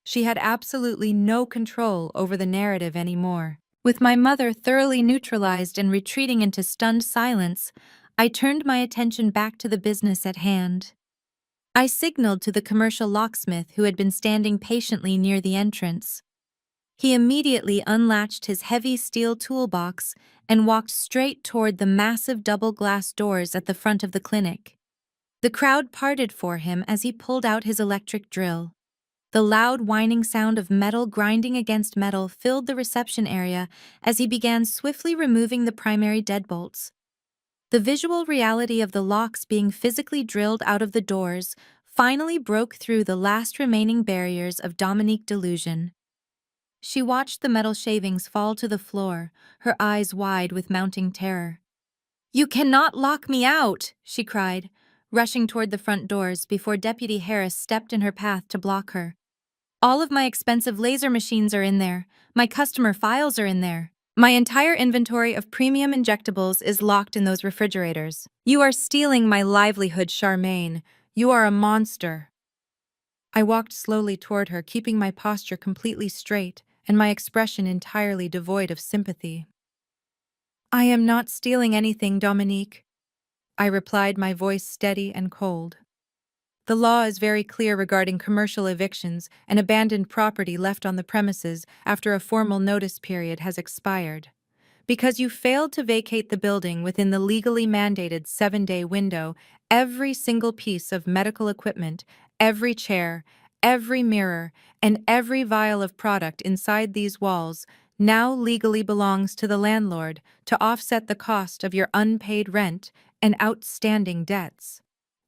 She had absolutely no control over the narrative anymore. With my mother thoroughly neutralized and retreating into stunned silence, I turned my attention back to the business at hand. I signaled to the commercial locksmith who had been standing patiently near the entrance. He immediately unlatched his heavy steel toolbox and walked straight toward the massive double-glass doors at the front of the clinic. The crowd parted for him as he pulled out his electric drill. The loud whining sound of metal grinding against metal filled the reception area as he began swiftly removing the primary deadbolts. The visual reality of the locks being physically drilled out of the doors finally broke through the last remaining barriers of Dominique delusion. She watched the metal shavings fall to the floor, her eyes wide with mounting terror. "You cannot lock me out!" she cried, rushing toward the front doors before Deputy Harris stepped in her path to block her. "All of my expensive laser machines are in there. My customer files are in there. My entire inventory of premium injectables is locked in those refrigerators. You are stealing my livelihood, Charmaine. You are a monster." I walked slowly toward her, keeping my posture completely straight and my expression entirely devoid of sympathy. "I am not stealing anything, Dominique," I replied, my voice steady and cold. "The law is very clear regarding commercial evictions and abandoned property left on the premises after a formal notice period has expired. Because you failed to vacate the building within the legally mandated 7-day window, every single piece of medical equipment, every chair, every mirror, and every vial of product inside these walls now legally belongs to the landlord to offset the cost of your unpaid rent and outstanding debts.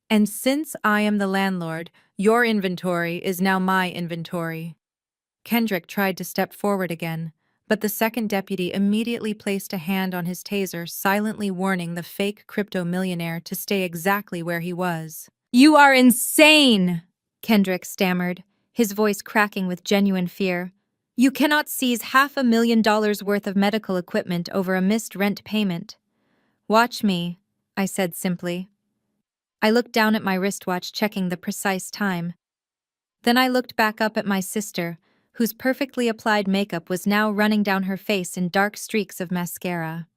And since I am the landlord, your inventory is now my inventory." Kendrick tried to step forward again, but the second deputy immediately placed a hand on his taser, silently warning the fake crypto-millionaire to stay exactly where he was. "You are insane!" Kendrick stammered, his voice cracking with genuine fear. "You cannot seize $500,000 worth of medical equipment over a missed rent payment." "Watch me," I said simply. I looked down at my wristwatch, checking the precise time. Then I looked back up at my sister, whose perfectly applied makeup was now running down her face in dark streaks of mascara.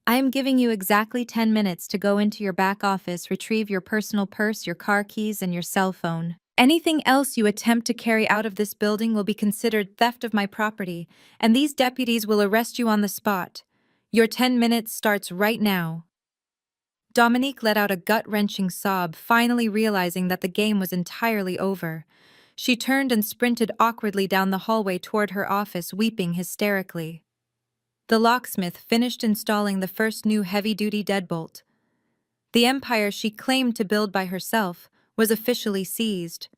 "I am giving you exactly 10 minutes to go into your back office, retrieve your personal purse, your car keys, and your cell phone. Anything else you attempt to carry out of this building will be considered theft of my property, and these deputies will arrest you on the spot. Your 10 minutes starts right now." Dominique let out a gut-wrenching sob, finally realizing that the game was entirely over. She turned and sprinted awkwardly down the hallway toward her office, weeping hysterically. The locksmith finished installing the first new heavy-duty deadbolt. The empire she claimed to build by herself was officially seized.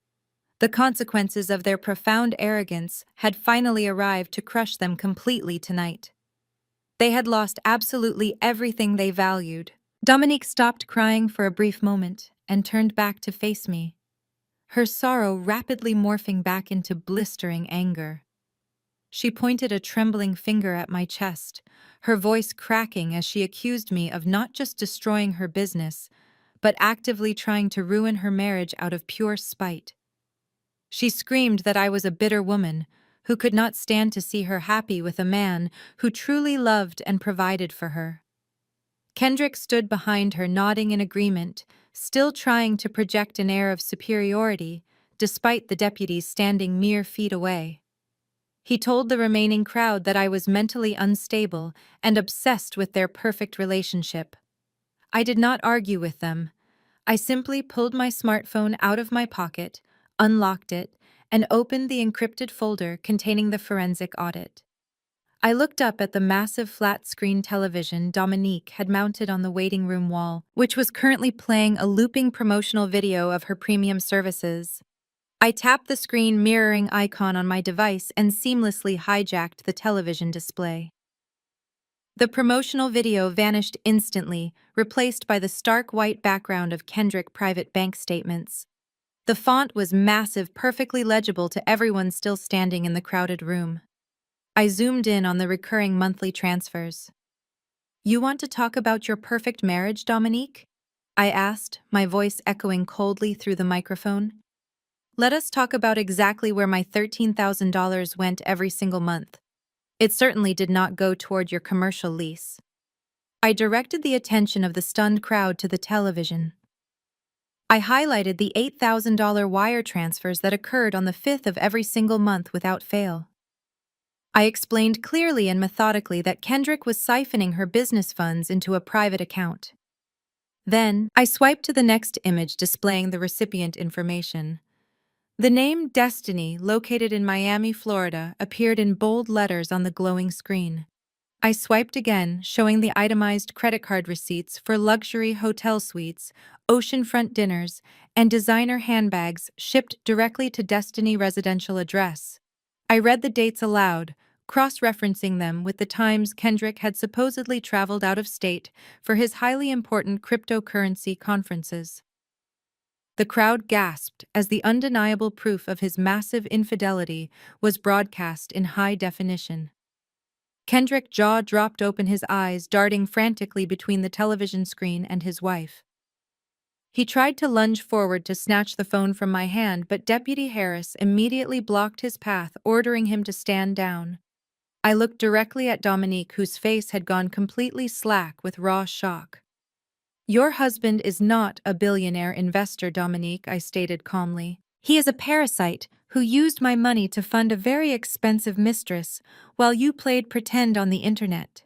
The consequences of their profound arrogance had finally arrived to crush them completely tonight. They had lost absolutely everything they valued. Dominique stopped crying for a brief moment and turned back to face me, her sorrow rapidly morphing back into blistering anger. She pointed a trembling finger at my chest, her voice cracking as she accused me of not just destroying her business, but actively trying to ruin her marriage out of pure spite. She screamed that I was a bitter woman who could not stand to see her happy with a man who truly loved and provided for her. Kendrick stood behind her, nodding in agreement, still trying to project an air of superiority, despite the deputies standing mere feet away. He told the remaining crowd that I was mentally unstable and obsessed with their perfect relationship. I did not argue with them. I simply pulled my smartphone out of my pocket, unlocked it, and opened the encrypted folder containing the forensic audit. I looked up at the massive flat-screen television Dominique had mounted on the waiting room wall, which was currently playing a looping promotional video of her premium services. I tapped the screen mirroring icon on my device and seamlessly hijacked the television display. The promotional video vanished instantly, replaced by the stark white background of Kendrick private bank statements. The font was massive, perfectly legible to everyone still standing in the crowded room. I zoomed in on the recurring monthly transfers. "You want to talk about your perfect marriage, Dominique?" I asked, my voice echoing coldly through the microphone. "Let us talk about exactly where my $13,000 went every single month. It certainly did not go toward your commercial lease." I directed the attention of the stunned crowd to the television. I highlighted the $8,000 wire transfers that occurred on the 5th of every single month without fail. I explained clearly and methodically that Kendrick was siphoning her business funds into a private account. Then, I swiped to the next image displaying the recipient information. The name Destiny, located in Miami, Florida, appeared in bold letters on the glowing screen. I swiped again, showing the itemized credit card receipts for luxury hotel suites, oceanfront dinners, and designer handbags shipped directly to Destiny residential address. I read the dates aloud, cross-referencing them with the times Kendrick had supposedly traveled out of state for his highly important cryptocurrency conferences. The crowd gasped as the undeniable proof of his massive infidelity was broadcast in high definition. Kendrick's jaw dropped open, his eyes darting frantically between the television screen and his wife. He tried to lunge forward to snatch the phone from my hand, but Deputy Harris immediately blocked his path, ordering him to stand down. I looked directly at Dominique, whose face had gone completely slack with raw shock. "Your husband is not a billionaire investor, Dominique," I stated calmly. "He is a parasite who used my money to fund a very expensive mistress while you played pretend on the internet."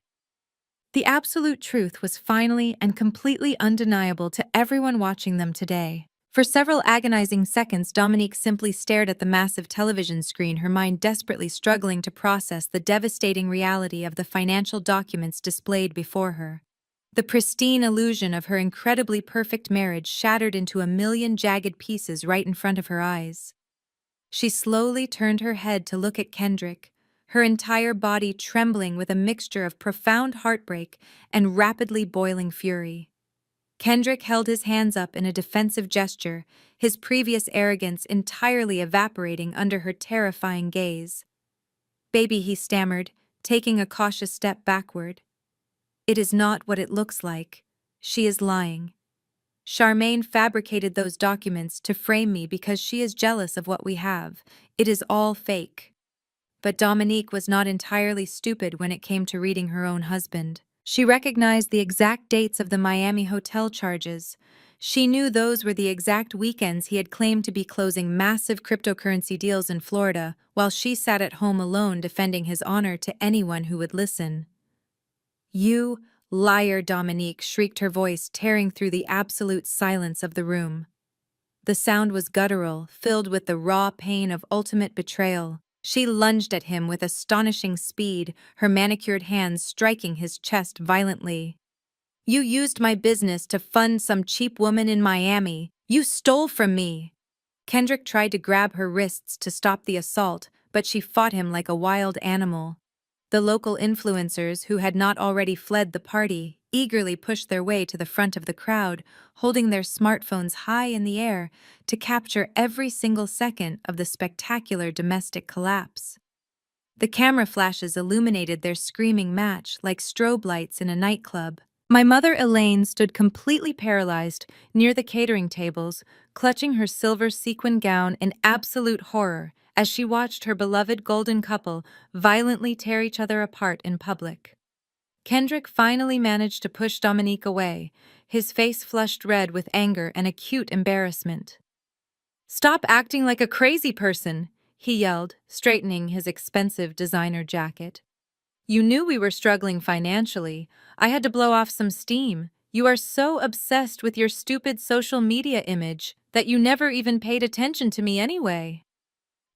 The absolute truth was finally and completely undeniable to everyone watching them today. For several agonizing seconds, Dominique simply stared at the massive television screen, her mind desperately struggling to process the devastating reality of the financial documents displayed before her. The pristine illusion of her incredibly perfect marriage shattered into a million jagged pieces right in front of her eyes. She slowly turned her head to look at Kendrick, her entire body trembling with a mixture of profound heartbreak and rapidly boiling fury. Kendrick held his hands up in a defensive gesture, his previous arrogance entirely evaporating under her terrifying gaze. "Baby," he stammered, taking a cautious step backward. "It is not what it looks like. She is lying. Charmaine fabricated those documents to frame me because she is jealous of what we have. It is all fake." But Dominique was not entirely stupid when it came to reading her own husband. She recognized the exact dates of the Miami hotel charges. She knew those were the exact weekends he had claimed to be closing massive cryptocurrency deals in Florida, while she sat at home alone defending his honor to anyone who would listen. "You liar," Dominique shrieked, her voice tearing through the absolute silence of the room. The sound was guttural, filled with the raw pain of ultimate betrayal. She lunged at him with astonishing speed, her manicured hands striking his chest violently. "You used my business to fund some cheap woman in Miami. You stole from me." Kendrick tried to grab her wrists to stop the assault, but she fought him like a wild animal. The local influencers who had not already fled the party eagerly pushed their way to the front of the crowd, holding their smartphones high in the air to capture every single second of the spectacular domestic collapse. The camera flashes illuminated their screaming match like strobe lights in a nightclub. My mother Elaine stood completely paralyzed near the catering tables, clutching her silver sequin gown in absolute horror as she watched her beloved golden couple violently tear each other apart in public. Kendrick finally managed to push Dominique away, his face flushed red with anger and acute embarrassment. "Stop acting like a crazy person," he yelled, straightening his expensive designer jacket. "You knew we were struggling financially. I had to blow off some steam. You are so obsessed with your stupid social media image that you never even paid attention to me anyway."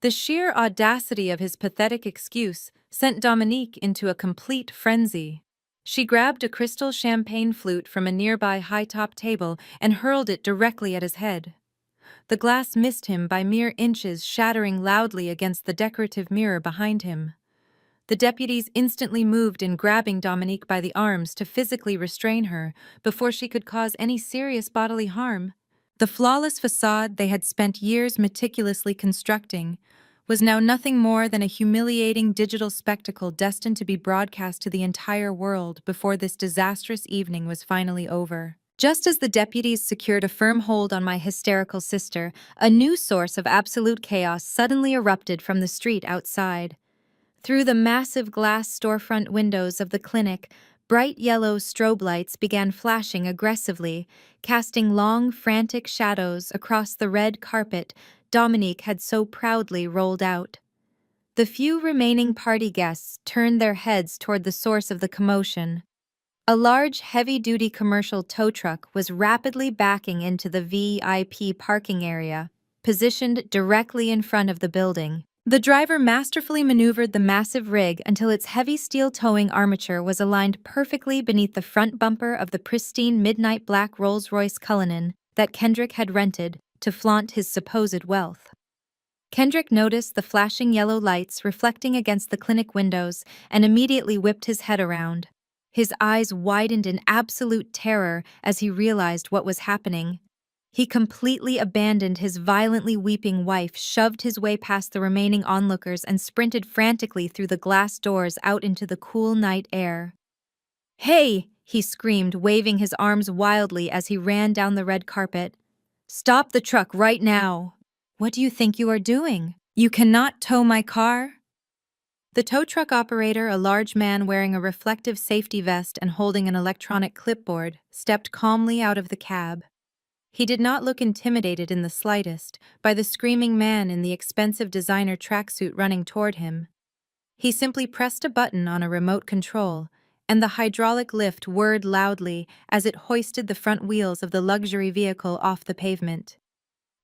The sheer audacity of his pathetic excuse sent Dominique into a complete frenzy. She grabbed a crystal champagne flute from a nearby high-top table and hurled it directly at his head. The glass missed him by mere inches, shattering loudly against the decorative mirror behind him. The deputies instantly moved in, grabbing Dominique by the arms to physically restrain her before she could cause any serious bodily harm. The flawless facade they had spent years meticulously constructing was now nothing more than a humiliating digital spectacle destined to be broadcast to the entire world before this disastrous evening was finally over. Just as the deputies secured a firm hold on my hysterical sister, a new source of absolute chaos suddenly erupted from the street outside. Through the massive glass storefront windows of the clinic, bright yellow strobe lights began flashing aggressively, casting long, frantic shadows across the red carpet Dominique had so proudly rolled out. The few remaining party guests turned their heads toward the source of the commotion. A large, heavy-duty commercial tow truck was rapidly backing into the VIP parking area, positioned directly in front of the building. The driver masterfully maneuvered the massive rig until its heavy steel towing armature was aligned perfectly beneath the front bumper of the pristine midnight black Rolls-Royce Cullinan that Kendrick had rented to flaunt his supposed wealth. Kendrick noticed the flashing yellow lights reflecting against the clinic windows and immediately whipped his head around. His eyes widened in absolute terror as he realized what was happening. He completely abandoned his violently weeping wife, shoved his way past the remaining onlookers, and sprinted frantically through the glass doors out into the cool night air. "Hey!" he screamed, waving his arms wildly as he ran down the red carpet. "Stop the truck right now!" "What do you think you are doing? You cannot tow my car?" The tow truck operator, a large man wearing a reflective safety vest and holding an electronic clipboard, stepped calmly out of the cab. He did not look intimidated in the slightest by the screaming man in the expensive designer tracksuit running toward him. He simply pressed a button on a remote control, and the hydraulic lift whirred loudly as it hoisted the front wheels of the luxury vehicle off the pavement.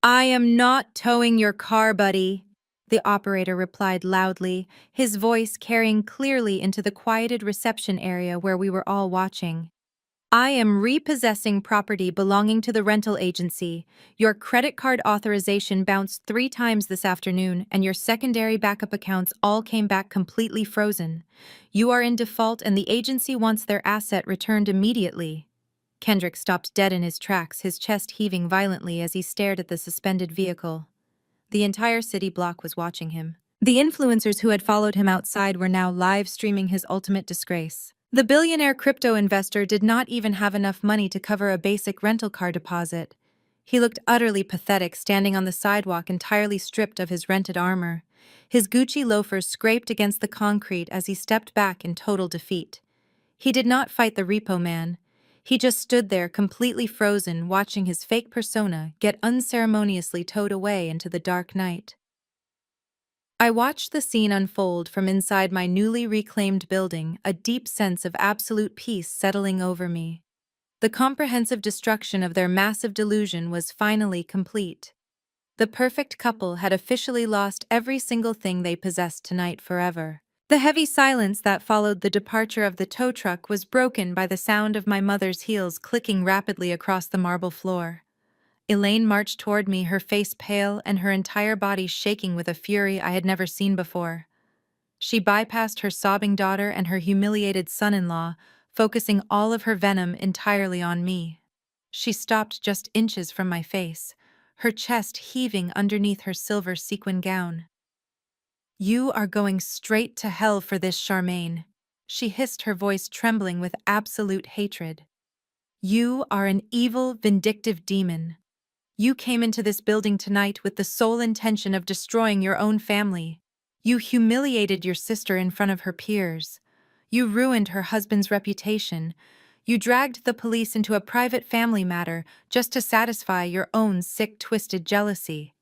"I am not towing your car, buddy," the operator replied loudly, his voice carrying clearly into the quieted reception area where we were all watching. "I am repossessing property belonging to the rental agency. Your credit card authorization bounced 3 times this afternoon, and your secondary backup accounts all came back completely frozen. You are in default, and the agency wants their asset returned immediately." Kendrick stopped dead in his tracks, his chest heaving violently as he stared at the suspended vehicle. The entire city block was watching him. The influencers who had followed him outside were now live streaming his ultimate disgrace. The billionaire crypto investor did not even have enough money to cover a basic rental car deposit. He looked utterly pathetic standing on the sidewalk, entirely stripped of his rented armor. His Gucci loafers scraped against the concrete as he stepped back in total defeat. He did not fight the repo man. He just stood there completely frozen, watching his fake persona get unceremoniously towed away into the dark night. I watched the scene unfold from inside my newly reclaimed building, a deep sense of absolute peace settling over me. The comprehensive destruction of their massive delusion was finally complete. The perfect couple had officially lost every single thing they possessed tonight forever. The heavy silence that followed the departure of the tow truck was broken by the sound of my mother's heels clicking rapidly across the marble floor. Elaine marched toward me, her face pale and her entire body shaking with a fury I had never seen before. She bypassed her sobbing daughter and her humiliated son-in-law, focusing all of her venom entirely on me. She stopped just inches from my face, her chest heaving underneath her silver sequin gown. "You are going straight to hell for this, Charmaine," she hissed, her voice trembling with absolute hatred. "You are an evil, vindictive demon. You came into this building tonight with the sole intention of destroying your own family. You humiliated your sister in front of her peers. You ruined her husband's reputation. You dragged the police into a private family matter just to satisfy your own sick, twisted jealousy.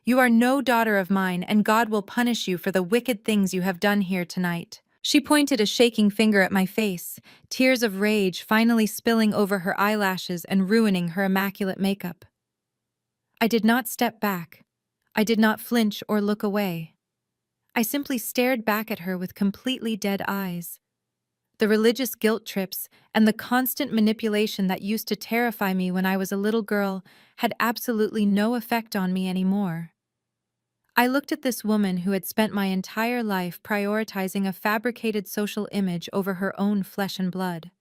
You are no daughter of mine, and God will punish you for the wicked things you have done here tonight." She pointed a shaking finger at my face, tears of rage finally spilling over her eyelashes and ruining her immaculate makeup. I did not step back. I did not flinch or look away. I simply stared back at her with completely dead eyes. The religious guilt trips and the constant manipulation that used to terrify me when I was a little girl had absolutely no effect on me anymore. I looked at this woman who had spent my entire life prioritizing a fabricated social image over her own flesh and blood.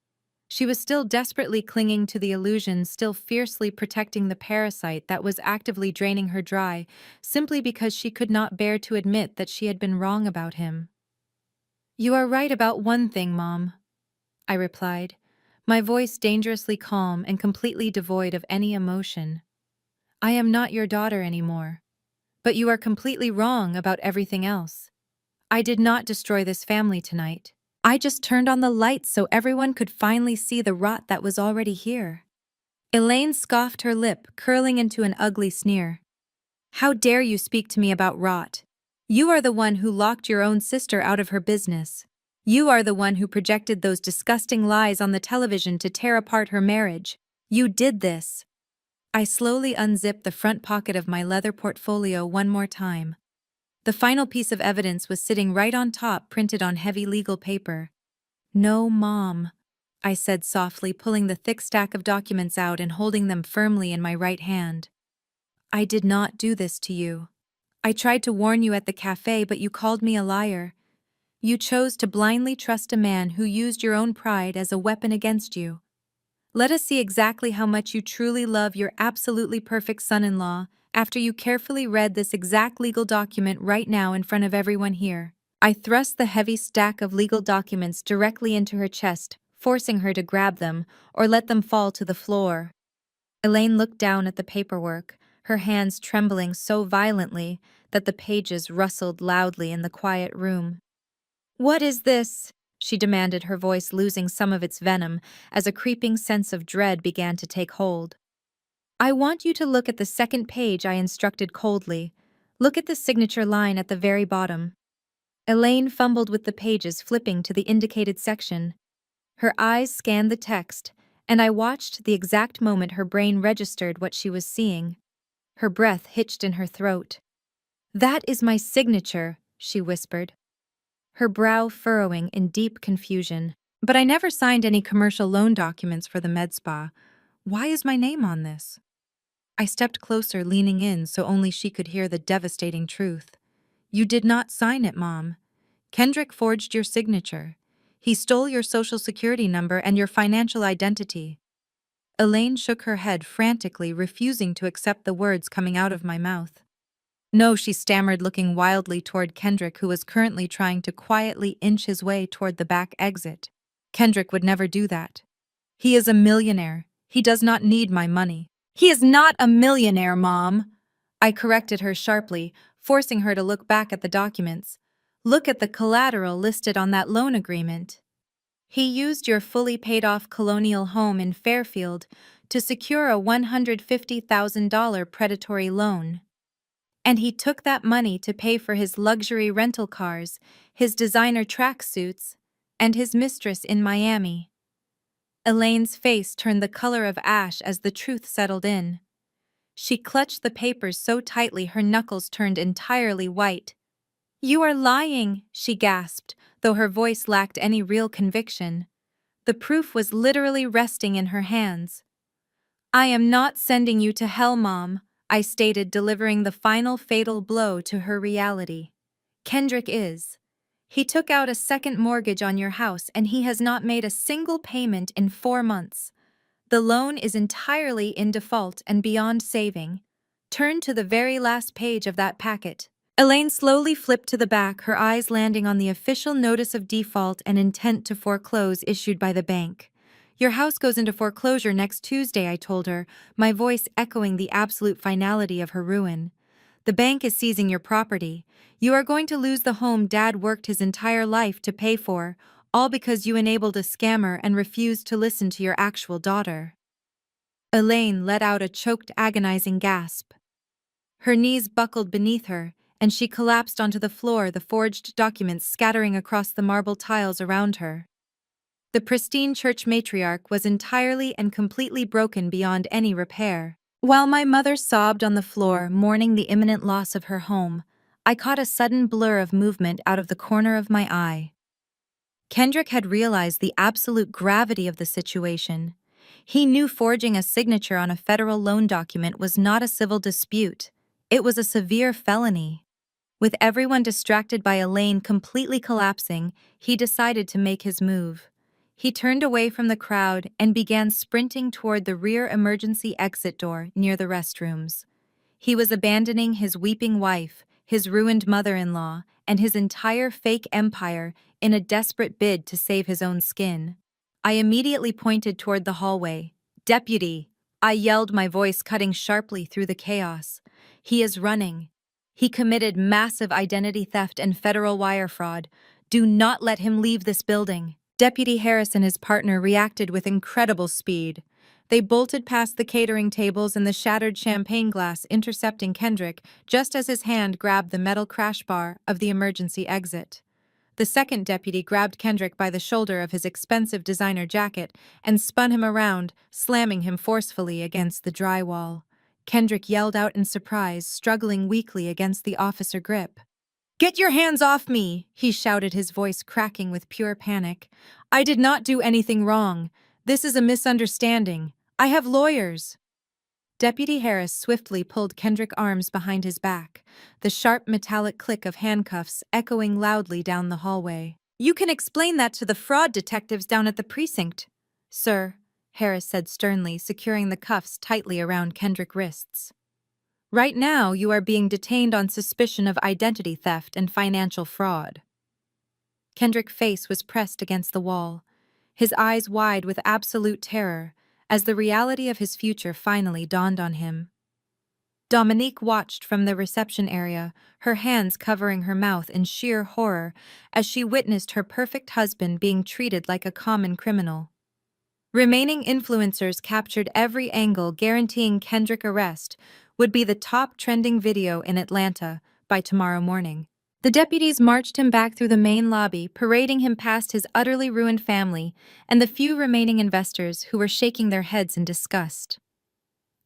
She was still desperately clinging to the illusion, still fiercely protecting the parasite that was actively draining her dry, simply because she could not bear to admit that she had been wrong about him. "You are right about one thing, Mom," I replied, my voice dangerously calm and completely devoid of any emotion. "I am not your daughter anymore. But you are completely wrong about everything else. I did not destroy this family tonight. I just turned on the lights so everyone could finally see the rot that was already here." Elaine scoffed, her lip curling into an ugly sneer. "How dare you speak to me about rot? You are the one who locked your own sister out of her business. You are the one who projected those disgusting lies on the television to tear apart her marriage. You did this." I slowly unzipped the front pocket of my leather portfolio one more time. The final piece of evidence was sitting right on top, printed on heavy legal paper. "No, Mom," I said softly, pulling the thick stack of documents out and holding them firmly in my right hand. "I did not do this to you. I tried to warn you at the cafe, but you called me a liar. You chose to blindly trust a man who used your own pride as a weapon against you. Let us see exactly how much you truly love your absolutely perfect son-in-law after you carefully read this exact legal document right now in front of everyone here." I thrust the heavy stack of legal documents directly into her chest, forcing her to grab them or let them fall to the floor. Elaine looked down at the paperwork, her hands trembling so violently that the pages rustled loudly in the quiet room. "What is this?" she demanded, her voice losing some of its venom as a creeping sense of dread began to take hold. "I want you to look at the second page," I instructed coldly. "Look at the signature line at the very bottom." Elaine fumbled with the pages, flipping to the indicated section. Her eyes scanned the text, and I watched the exact moment her brain registered what she was seeing. Her breath hitched in her throat. "That is my signature," she whispered, her brow furrowing in deep confusion. "But I never signed any commercial loan documents for the med spa. Why is my name on this?" I stepped closer, leaning in so only she could hear the devastating truth. "You did not sign it, Mom. Kendrick forged your signature. He stole your social security number and your financial identity." Elaine shook her head frantically, refusing to accept the words coming out of my mouth. "No," she stammered, looking wildly toward Kendrick, who was currently trying to quietly inch his way toward the back exit. "Kendrick would never do that. He is a millionaire. He does not need my money." "He is not a millionaire, Mom," I corrected her sharply, forcing her to look back at the documents. "Look at the collateral listed on that loan agreement. He used your fully paid-off colonial home in Fairfield to secure a $150,000 predatory loan. And he took that money to pay for his luxury rental cars, his designer tracksuits, and his mistress in Miami." Elaine's face turned the color of ash as the truth settled in. She clutched the papers so tightly her knuckles turned entirely white. "You are lying," she gasped, though her voice lacked any real conviction. The proof was literally resting in her hands. "I am not sending you to hell, Mom," I stated, delivering the final fatal blow to her reality. "Kendrick is. He took out a second mortgage on your house and he has not made a single payment in 4 months. The loan is entirely in default and beyond saving. Turn to the very last page of that packet. Elaine slowly flipped to the back, her eyes landing on the official notice of default and intent to foreclose issued by the bank. Your house goes into foreclosure next Tuesday, I told her, my voice echoing the absolute finality of her ruin. The bank is seizing your property. You are going to lose the home Dad worked his entire life to pay for, all because you enabled a scammer and refused to listen to your actual daughter. Elaine let out a choked, agonizing gasp. Her knees buckled beneath her, and she collapsed onto the floor, the forged documents scattering across the marble tiles around her. The pristine church matriarch was entirely and completely broken beyond any repair. While my mother sobbed on the floor, mourning the imminent loss of her home, I caught a sudden blur of movement out of the corner of my eye. Kendrick had realized the absolute gravity of the situation. He knew forging a signature on a federal loan document was not a civil dispute. It was a severe felony. With everyone distracted by Elaine completely collapsing, he decided to make his move. He turned away from the crowd and began sprinting toward the rear emergency exit door near the restrooms. He was abandoning his weeping wife, his ruined mother-in-law, and his entire fake empire in a desperate bid to save his own skin. I immediately pointed toward the hallway. "Deputy!" I yelled, my voice cutting sharply through the chaos. "He is running. He committed massive identity theft and federal wire fraud. Do not let him leave this building." Deputy Harris and his partner reacted with incredible speed. They bolted past the catering tables and the shattered champagne glass, intercepting Kendrick just as his hand grabbed the metal crash bar of the emergency exit. The second deputy grabbed Kendrick by the shoulder of his expensive designer jacket and spun him around, slamming him forcefully against the drywall. Kendrick yelled out in surprise, struggling weakly against the officer grip. "Get your hands off me!" he shouted, his voice cracking with pure panic. "I did not do anything wrong. This is a misunderstanding. I have lawyers." Deputy Harris swiftly pulled Kendrick's arms behind his back, the sharp metallic click of handcuffs echoing loudly down the hallway. "You can explain that to the fraud detectives down at the precinct, sir," Harris said sternly, securing the cuffs tightly around Kendrick's wrists. "Right now, you are being detained on suspicion of identity theft and financial fraud." Kendrick's face was pressed against the wall, his eyes wide with absolute terror, as the reality of his future finally dawned on him. Dominique watched from the reception area, her hands covering her mouth in sheer horror as she witnessed her perfect husband being treated like a common criminal. Remaining influencers captured every angle, guaranteeing Kendrick's arrest would be the top trending video in Atlanta by tomorrow morning. The deputies marched him back through the main lobby, parading him past his utterly ruined family and the few remaining investors who were shaking their heads in disgust.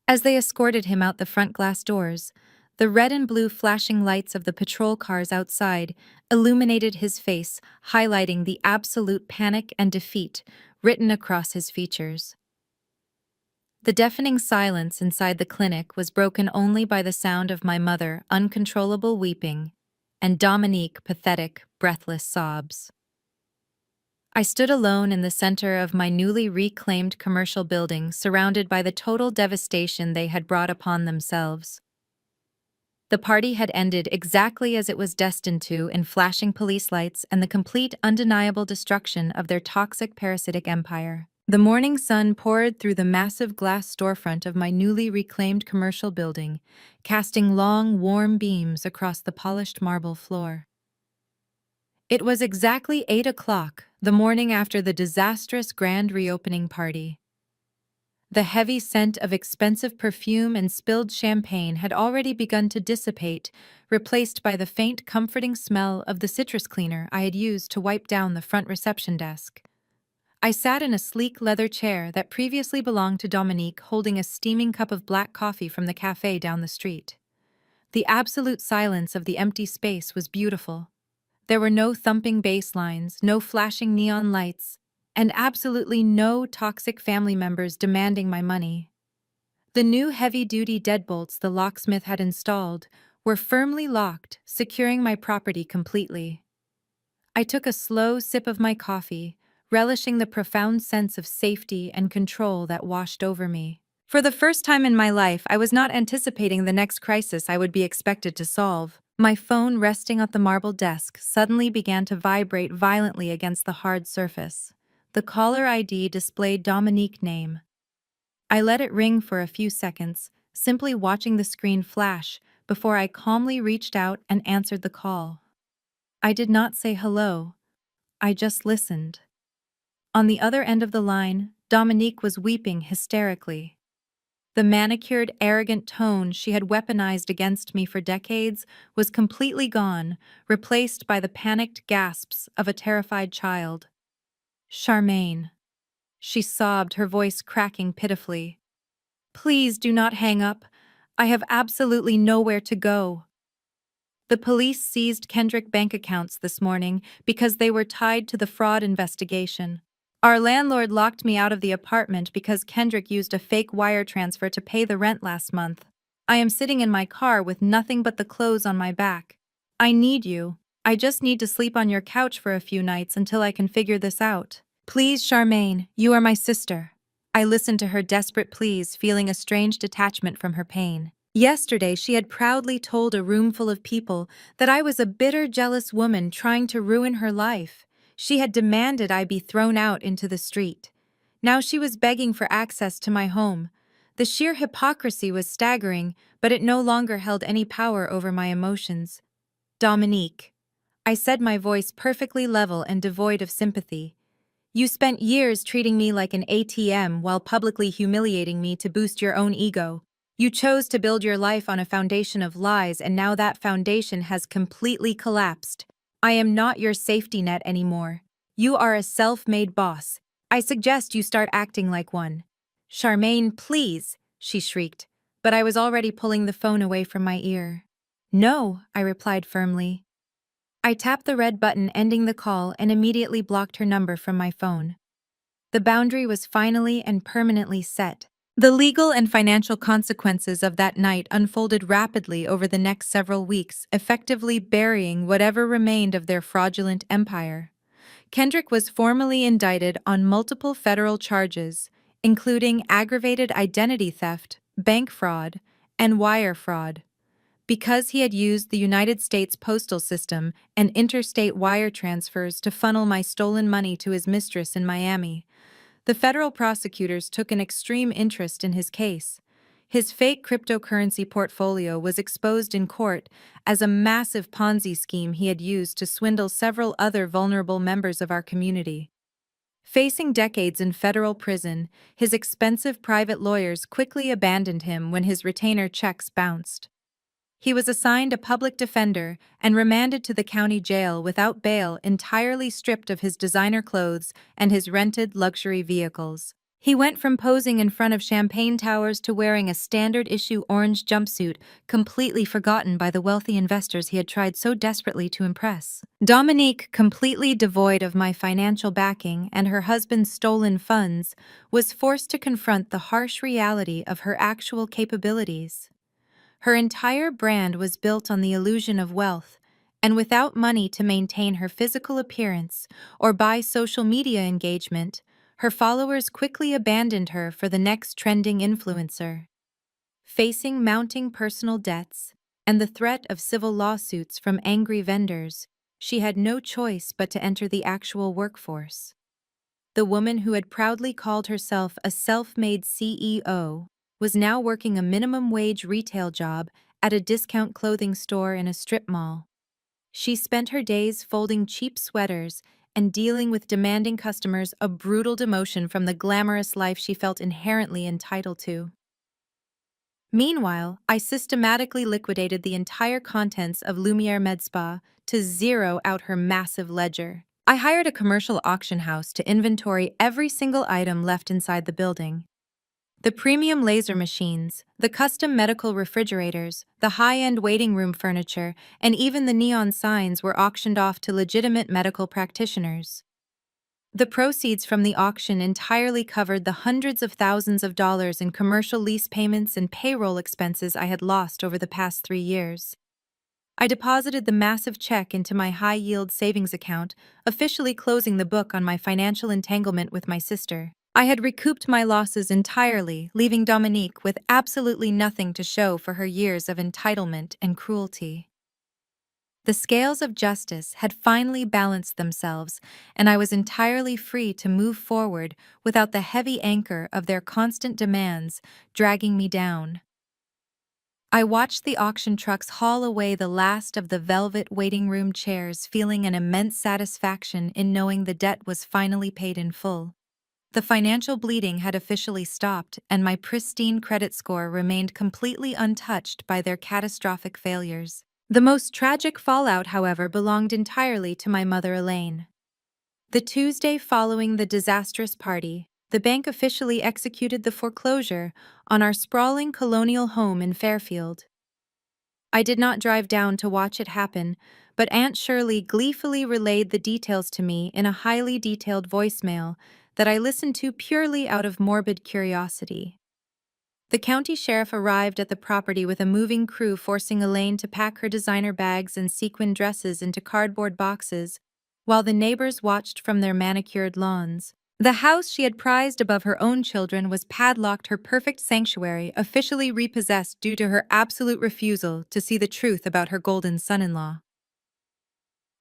As they escorted him out the front glass doors, the red and blue flashing lights of the patrol cars outside illuminated his face, highlighting the absolute panic and defeat written across his features. The deafening silence inside the clinic was broken only by the sound of my mother, uncontrollable weeping, and Dominique, pathetic, breathless sobs. I stood alone in the center of my newly reclaimed commercial building, surrounded by the total devastation they had brought upon themselves. The party had ended exactly as it was destined to, in flashing police lights and the complete, undeniable destruction of their toxic, parasitic empire. The morning sun poured through the massive glass storefront of my newly reclaimed commercial building, casting long, warm beams across the polished marble floor. It was exactly 8 o'clock, the morning after the disastrous grand reopening party. The heavy scent of expensive perfume and spilled champagne had already begun to dissipate, replaced by the faint, comforting smell of the citrus cleaner I had used to wipe down the front reception desk. I sat in a sleek leather chair that previously belonged to Dominique, holding a steaming cup of black coffee from the cafe down the street. The absolute silence of the empty space was beautiful. There were no thumping bass lines, no flashing neon lights, and absolutely no toxic family members demanding my money. The new heavy-duty deadbolts the locksmith had installed were firmly locked, securing my property completely. I took a slow sip of my coffee, relishing the profound sense of safety and control that washed over me. For the first time in my life, I was not anticipating the next crisis I would be expected to solve. My phone resting on the marble desk suddenly began to vibrate violently against the hard surface. The caller ID displayed Dominique name. I let it ring for a few seconds, simply watching the screen flash before I calmly reached out and answered the call. I did not say hello, I just listened. On the other end of the line, Dominique was weeping hysterically. The manicured, arrogant tone she had weaponized against me for decades was completely gone, replaced by the panicked gasps of a terrified child. Charmaine. She sobbed, her voice cracking pitifully. Please do not hang up. I have absolutely nowhere to go. The police seized Kendrick bank accounts this morning because they were tied to the fraud investigation. Our landlord locked me out of the apartment because Kendrick used a fake wire transfer to pay the rent last month. I am sitting in my car with nothing but the clothes on my back. I need you. I just need to sleep on your couch for a few nights until I can figure this out. Please, Charmaine, you are my sister. I listened to her desperate pleas, feeling a strange detachment from her pain. Yesterday, she had proudly told a room full of people that I was a bitter, jealous woman trying to ruin her life. She had demanded I be thrown out into the street. Now she was begging for access to my home. The sheer hypocrisy was staggering, but it no longer held any power over my emotions. Dominique. I said, my voice perfectly level and devoid of sympathy. You spent years treating me like an ATM while publicly humiliating me to boost your own ego. You chose to build your life on a foundation of lies, and now that foundation has completely collapsed. I am not your safety net anymore. You are a self-made boss. I suggest you start acting like one. Charmaine, please, she shrieked, but I was already pulling the phone away from my ear. No, I replied firmly. I tapped the red button ending the call and immediately blocked her number from my phone. The boundary was finally and permanently set. The legal and financial consequences of that night unfolded rapidly over the next several weeks, effectively burying whatever remained of their fraudulent empire. Kendrick was formally indicted on multiple federal charges, including aggravated identity theft, bank fraud, and wire fraud. Because he had used the United States postal system and interstate wire transfers to funnel my stolen money to his mistress in Miami, the federal prosecutors took an extreme interest in his case. His fake cryptocurrency portfolio was exposed in court as a massive Ponzi scheme he had used to swindle several other vulnerable members of our community. Facing decades in federal prison, his expensive private lawyers quickly abandoned him when his retainer checks bounced. He was assigned a public defender and remanded to the county jail without bail, entirely stripped of his designer clothes and his rented luxury vehicles. He went from posing in front of champagne towers to wearing a standard-issue orange jumpsuit, completely forgotten by the wealthy investors he had tried so desperately to impress. Dominique, completely devoid of my financial backing and her husband's stolen funds, was forced to confront the harsh reality of her actual capabilities. Her entire brand was built on the illusion of wealth, and without money to maintain her physical appearance or buy social media engagement, her followers quickly abandoned her for the next trending influencer. Facing mounting personal debts and the threat of civil lawsuits from angry vendors, she had no choice but to enter the actual workforce. The woman who had proudly called herself a self-made CEO was now working a minimum wage retail job at a discount clothing store in a strip mall. She spent her days folding cheap sweaters and dealing with demanding customers, a brutal demotion from the glamorous life she felt inherently entitled to. Meanwhile, I systematically liquidated the entire contents of Lumiere Med Spa to zero out her massive ledger. I hired a commercial auction house to inventory every single item left inside the building. The premium laser machines, the custom medical refrigerators, the high-end waiting room furniture, and even the neon signs were auctioned off to legitimate medical practitioners. The proceeds from the auction entirely covered the hundreds of thousands of dollars in commercial lease payments and payroll expenses I had lost over the past 3 years. I deposited the massive check into my high-yield savings account, officially closing the book on my financial entanglement with my sister. I had recouped my losses entirely, leaving Dominique with absolutely nothing to show for her years of entitlement and cruelty. The scales of justice had finally balanced themselves, and I was entirely free to move forward without the heavy anchor of their constant demands dragging me down. I watched the auction trucks haul away the last of the velvet waiting room chairs, feeling an immense satisfaction in knowing the debt was finally paid in full. The financial bleeding had officially stopped, and my pristine credit score remained completely untouched by their catastrophic failures. The most tragic fallout, however, belonged entirely to my mother Elaine. The Tuesday following the disastrous party, the bank officially executed the foreclosure on our sprawling colonial home in Fairfield. I did not drive down to watch it happen, but Aunt Shirley gleefully relayed the details to me in a highly detailed voicemail that I listened to purely out of morbid curiosity. The county sheriff arrived at the property with a moving crew, forcing Elaine to pack her designer bags and sequin dresses into cardboard boxes, while the neighbors watched from their manicured lawns. The house she had prized above her own children was padlocked, her perfect sanctuary officially repossessed due to her absolute refusal to see the truth about her golden son-in-law.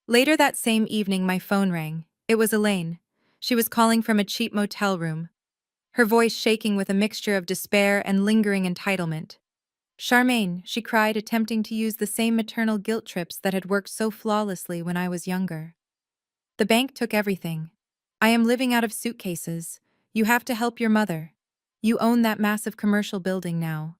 Later that same evening, my phone rang. It was Elaine. She was calling from a cheap motel room, her voice shaking with a mixture of despair and lingering entitlement. "Charmaine," she cried, attempting to use the same maternal guilt trips that had worked so flawlessly when I was younger. "The bank took everything. I am living out of suitcases. You have to help your mother. You own that massive commercial building now.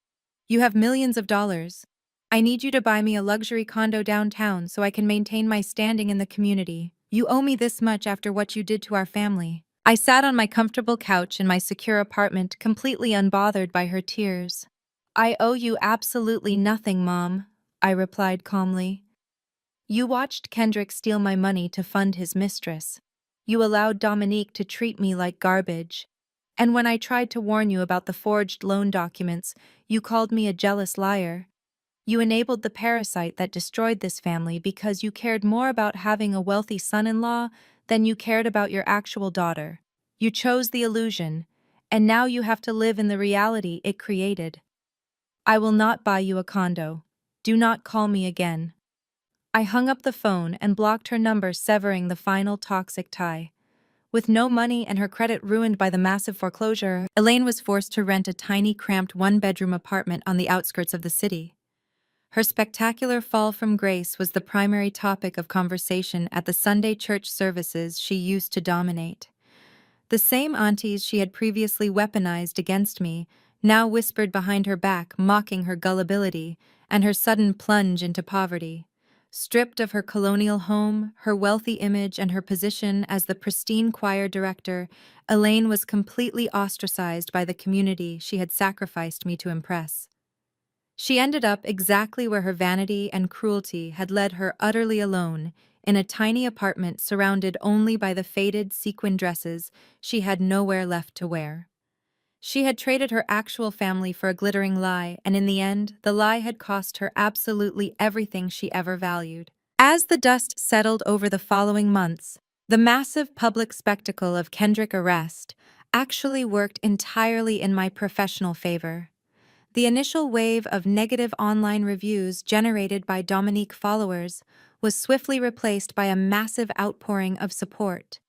You have millions of dollars. I need you to buy me a luxury condo downtown so I can maintain my standing in the community. You owe me this much after what you did to our family." I sat on my comfortable couch in my secure apartment, completely unbothered by her tears. "I owe you absolutely nothing, Mom," I replied calmly. "You watched Kendrick steal my money to fund his mistress. You allowed Dominique to treat me like garbage. And when I tried to warn you about the forged loan documents, you called me a jealous liar. You enabled the parasite that destroyed this family because you cared more about having a wealthy son-in-law than you cared about your actual daughter. You chose the illusion, and now you have to live in the reality it created. I will not buy you a condo. Do not call me again." I hung up the phone and blocked her number, severing the final toxic tie. With no money and her credit ruined by the massive foreclosure, Elaine was forced to rent a tiny, cramped one-bedroom apartment on the outskirts of the city. Her spectacular fall from grace was the primary topic of conversation at the Sunday church services she used to dominate. The same aunties she had previously weaponized against me now whispered behind her back, mocking her gullibility and her sudden plunge into poverty. Stripped of her colonial home, her wealthy image, and her position as the pristine choir director, Elaine was completely ostracized by the community she had sacrificed me to impress. She ended up exactly where her vanity and cruelty had led her, utterly alone, in a tiny apartment surrounded only by the faded sequin dresses she had nowhere left to wear. She had traded her actual family for a glittering lie, and in the end, the lie had cost her absolutely everything she ever valued. As the dust settled over the following months, the massive public spectacle of Kendrick's arrest actually worked entirely in my professional favor. The initial wave of negative online reviews generated by Dominique followers was swiftly replaced by a massive outpouring of support.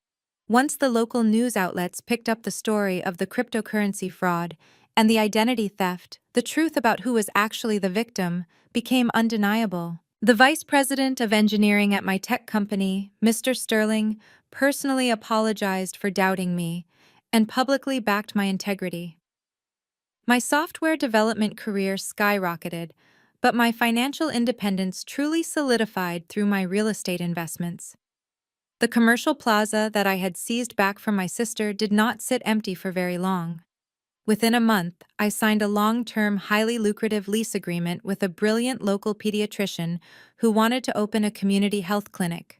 Once the local news outlets picked up the story of the cryptocurrency fraud and the identity theft, the truth about who was actually the victim became undeniable. The vice president of engineering at my tech company, Mr. Sterling, personally apologized for doubting me and publicly backed my integrity. My software development career skyrocketed, but my financial independence truly solidified through my real estate investments. The commercial plaza that I had seized back from my sister did not sit empty for very long. Within a month, I signed a long-term, highly lucrative lease agreement with a brilliant local pediatrician who wanted to open a community health clinic.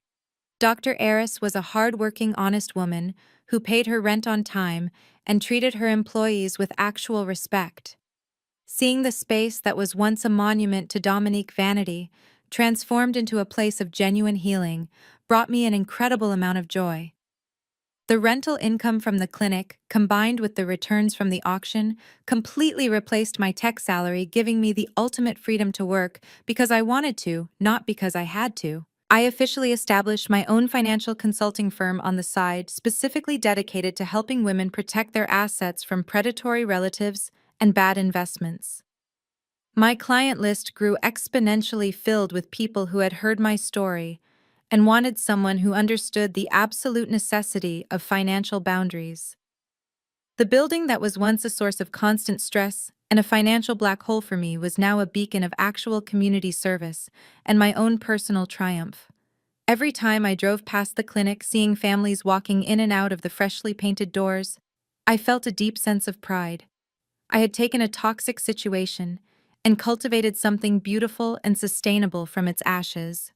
Dr. Eris was a hard-working, honest woman who paid her rent on time and treated her employees with actual respect. Seeing the space that was once a monument to Dominique vanity transformed into a place of genuine healing, brought me an incredible amount of joy. The rental income from the clinic, combined with the returns from the auction, completely replaced my tech salary, giving me the ultimate freedom to work because I wanted to, not because I had to. I officially established my own financial consulting firm on the side, specifically dedicated to helping women protect their assets from predatory relatives and bad investments. My client list grew exponentially, filled with people who had heard my story and wanted someone who understood the absolute necessity of financial boundaries. The building that was once a source of constant stress and a financial black hole for me was now a beacon of actual community service and my own personal triumph. Every time I drove past the clinic, seeing families walking in and out of the freshly painted doors, I felt a deep sense of pride. I had taken a toxic situation and cultivated something beautiful and sustainable from its ashes.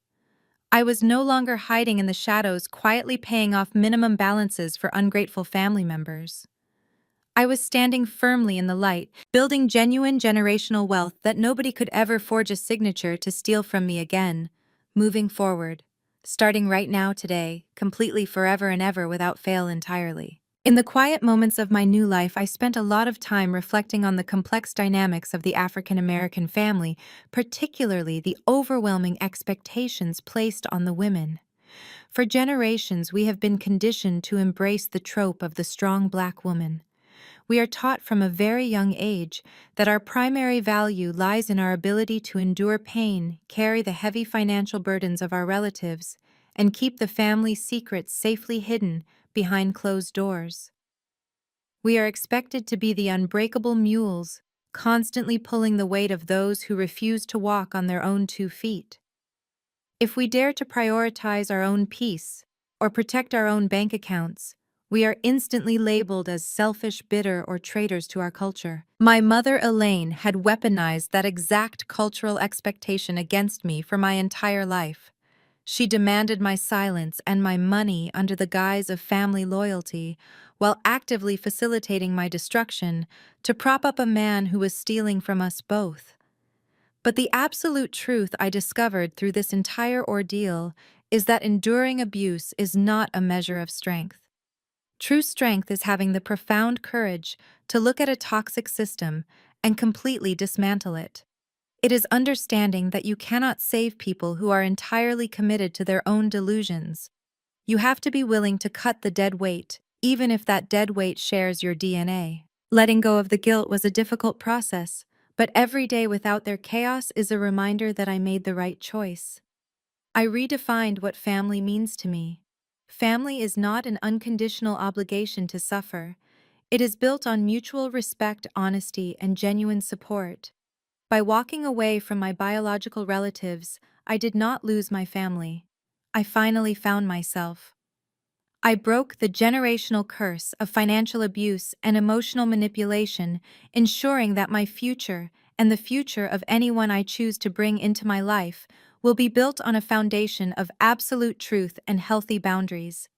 I was no longer hiding in the shadows, quietly paying off minimum balances for ungrateful family members. I was standing firmly in the light, building genuine generational wealth that nobody could ever forge a signature to steal from me again. Moving forward, starting right now, today, completely, forever and ever, without fail, entirely. In the quiet moments of my new life, I spent a lot of time reflecting on the complex dynamics of the African American family, particularly the overwhelming expectations placed on the women. For generations, we have been conditioned to embrace the trope of the strong Black woman. We are taught from a very young age that our primary value lies in our ability to endure pain, carry the heavy financial burdens of our relatives, and keep the family secrets safely hidden behind closed doors. We are expected to be the unbreakable mules, constantly pulling the weight of those who refuse to walk on their own 2 feet. If we dare to prioritize our own peace or protect our own bank accounts, we are instantly labeled as selfish, bitter, or traitors to our culture. My mother, Elaine, had weaponized that exact cultural expectation against me for my entire life. She demanded my silence and my money under the guise of family loyalty, while actively facilitating my destruction to prop up a man who was stealing from us both. But the absolute truth I discovered through this entire ordeal is that enduring abuse is not a measure of strength. True strength is having the profound courage to look at a toxic system and completely dismantle it. It is understanding that you cannot save people who are entirely committed to their own delusions. You have to be willing to cut the dead weight, even if that dead weight shares your DNA. Letting go of the guilt was a difficult process, but every day without their chaos is a reminder that I made the right choice. I redefined what family means to me. Family is not an unconditional obligation to suffer. It is built on mutual respect, honesty, and genuine support. By walking away from my biological relatives, I did not lose my family. I finally found myself. I broke the generational curse of financial abuse and emotional manipulation, ensuring that my future and the future of anyone I choose to bring into my life will be built on a foundation of absolute truth and healthy boundaries.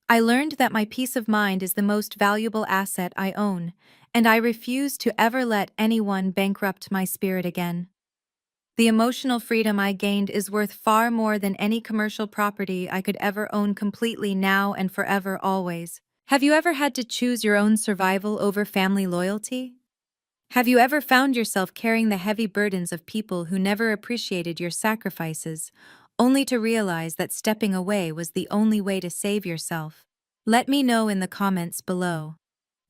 I learned that my peace of mind is the most valuable asset I own, and I refuse to ever let anyone bankrupt my spirit again. The emotional freedom I gained is worth far more than any commercial property I could ever own, completely, now and forever, always. Have you ever had to choose your own survival over family loyalty? Have you ever found yourself carrying the heavy burdens of people who never appreciated your sacrifices, only to realize that stepping away was the only way to save yourself? Let me know in the comments below.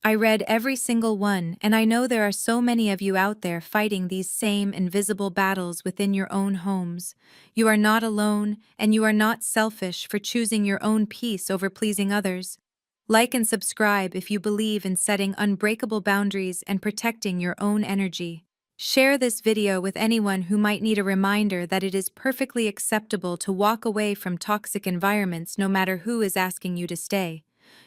I read every single one, and I know there are so many of you out there fighting these same invisible battles within your own homes. You are not alone, and you are not selfish for choosing your own peace over pleasing others. Like and subscribe if you believe in setting unbreakable boundaries and protecting your own energy. Share this video with anyone who might need a reminder that it is perfectly acceptable to walk away from toxic environments, no matter who is asking you to stay.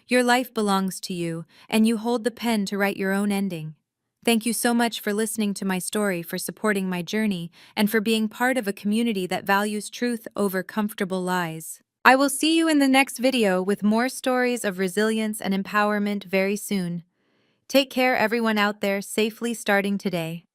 Your life belongs to you, and you hold the pen to write your own ending. Thank you so much for listening to my story, for supporting my journey, and for being part of a community that values truth over comfortable lies. I will see you in the next video with more stories of resilience and empowerment very soon. Take care, everyone out there, safely starting today.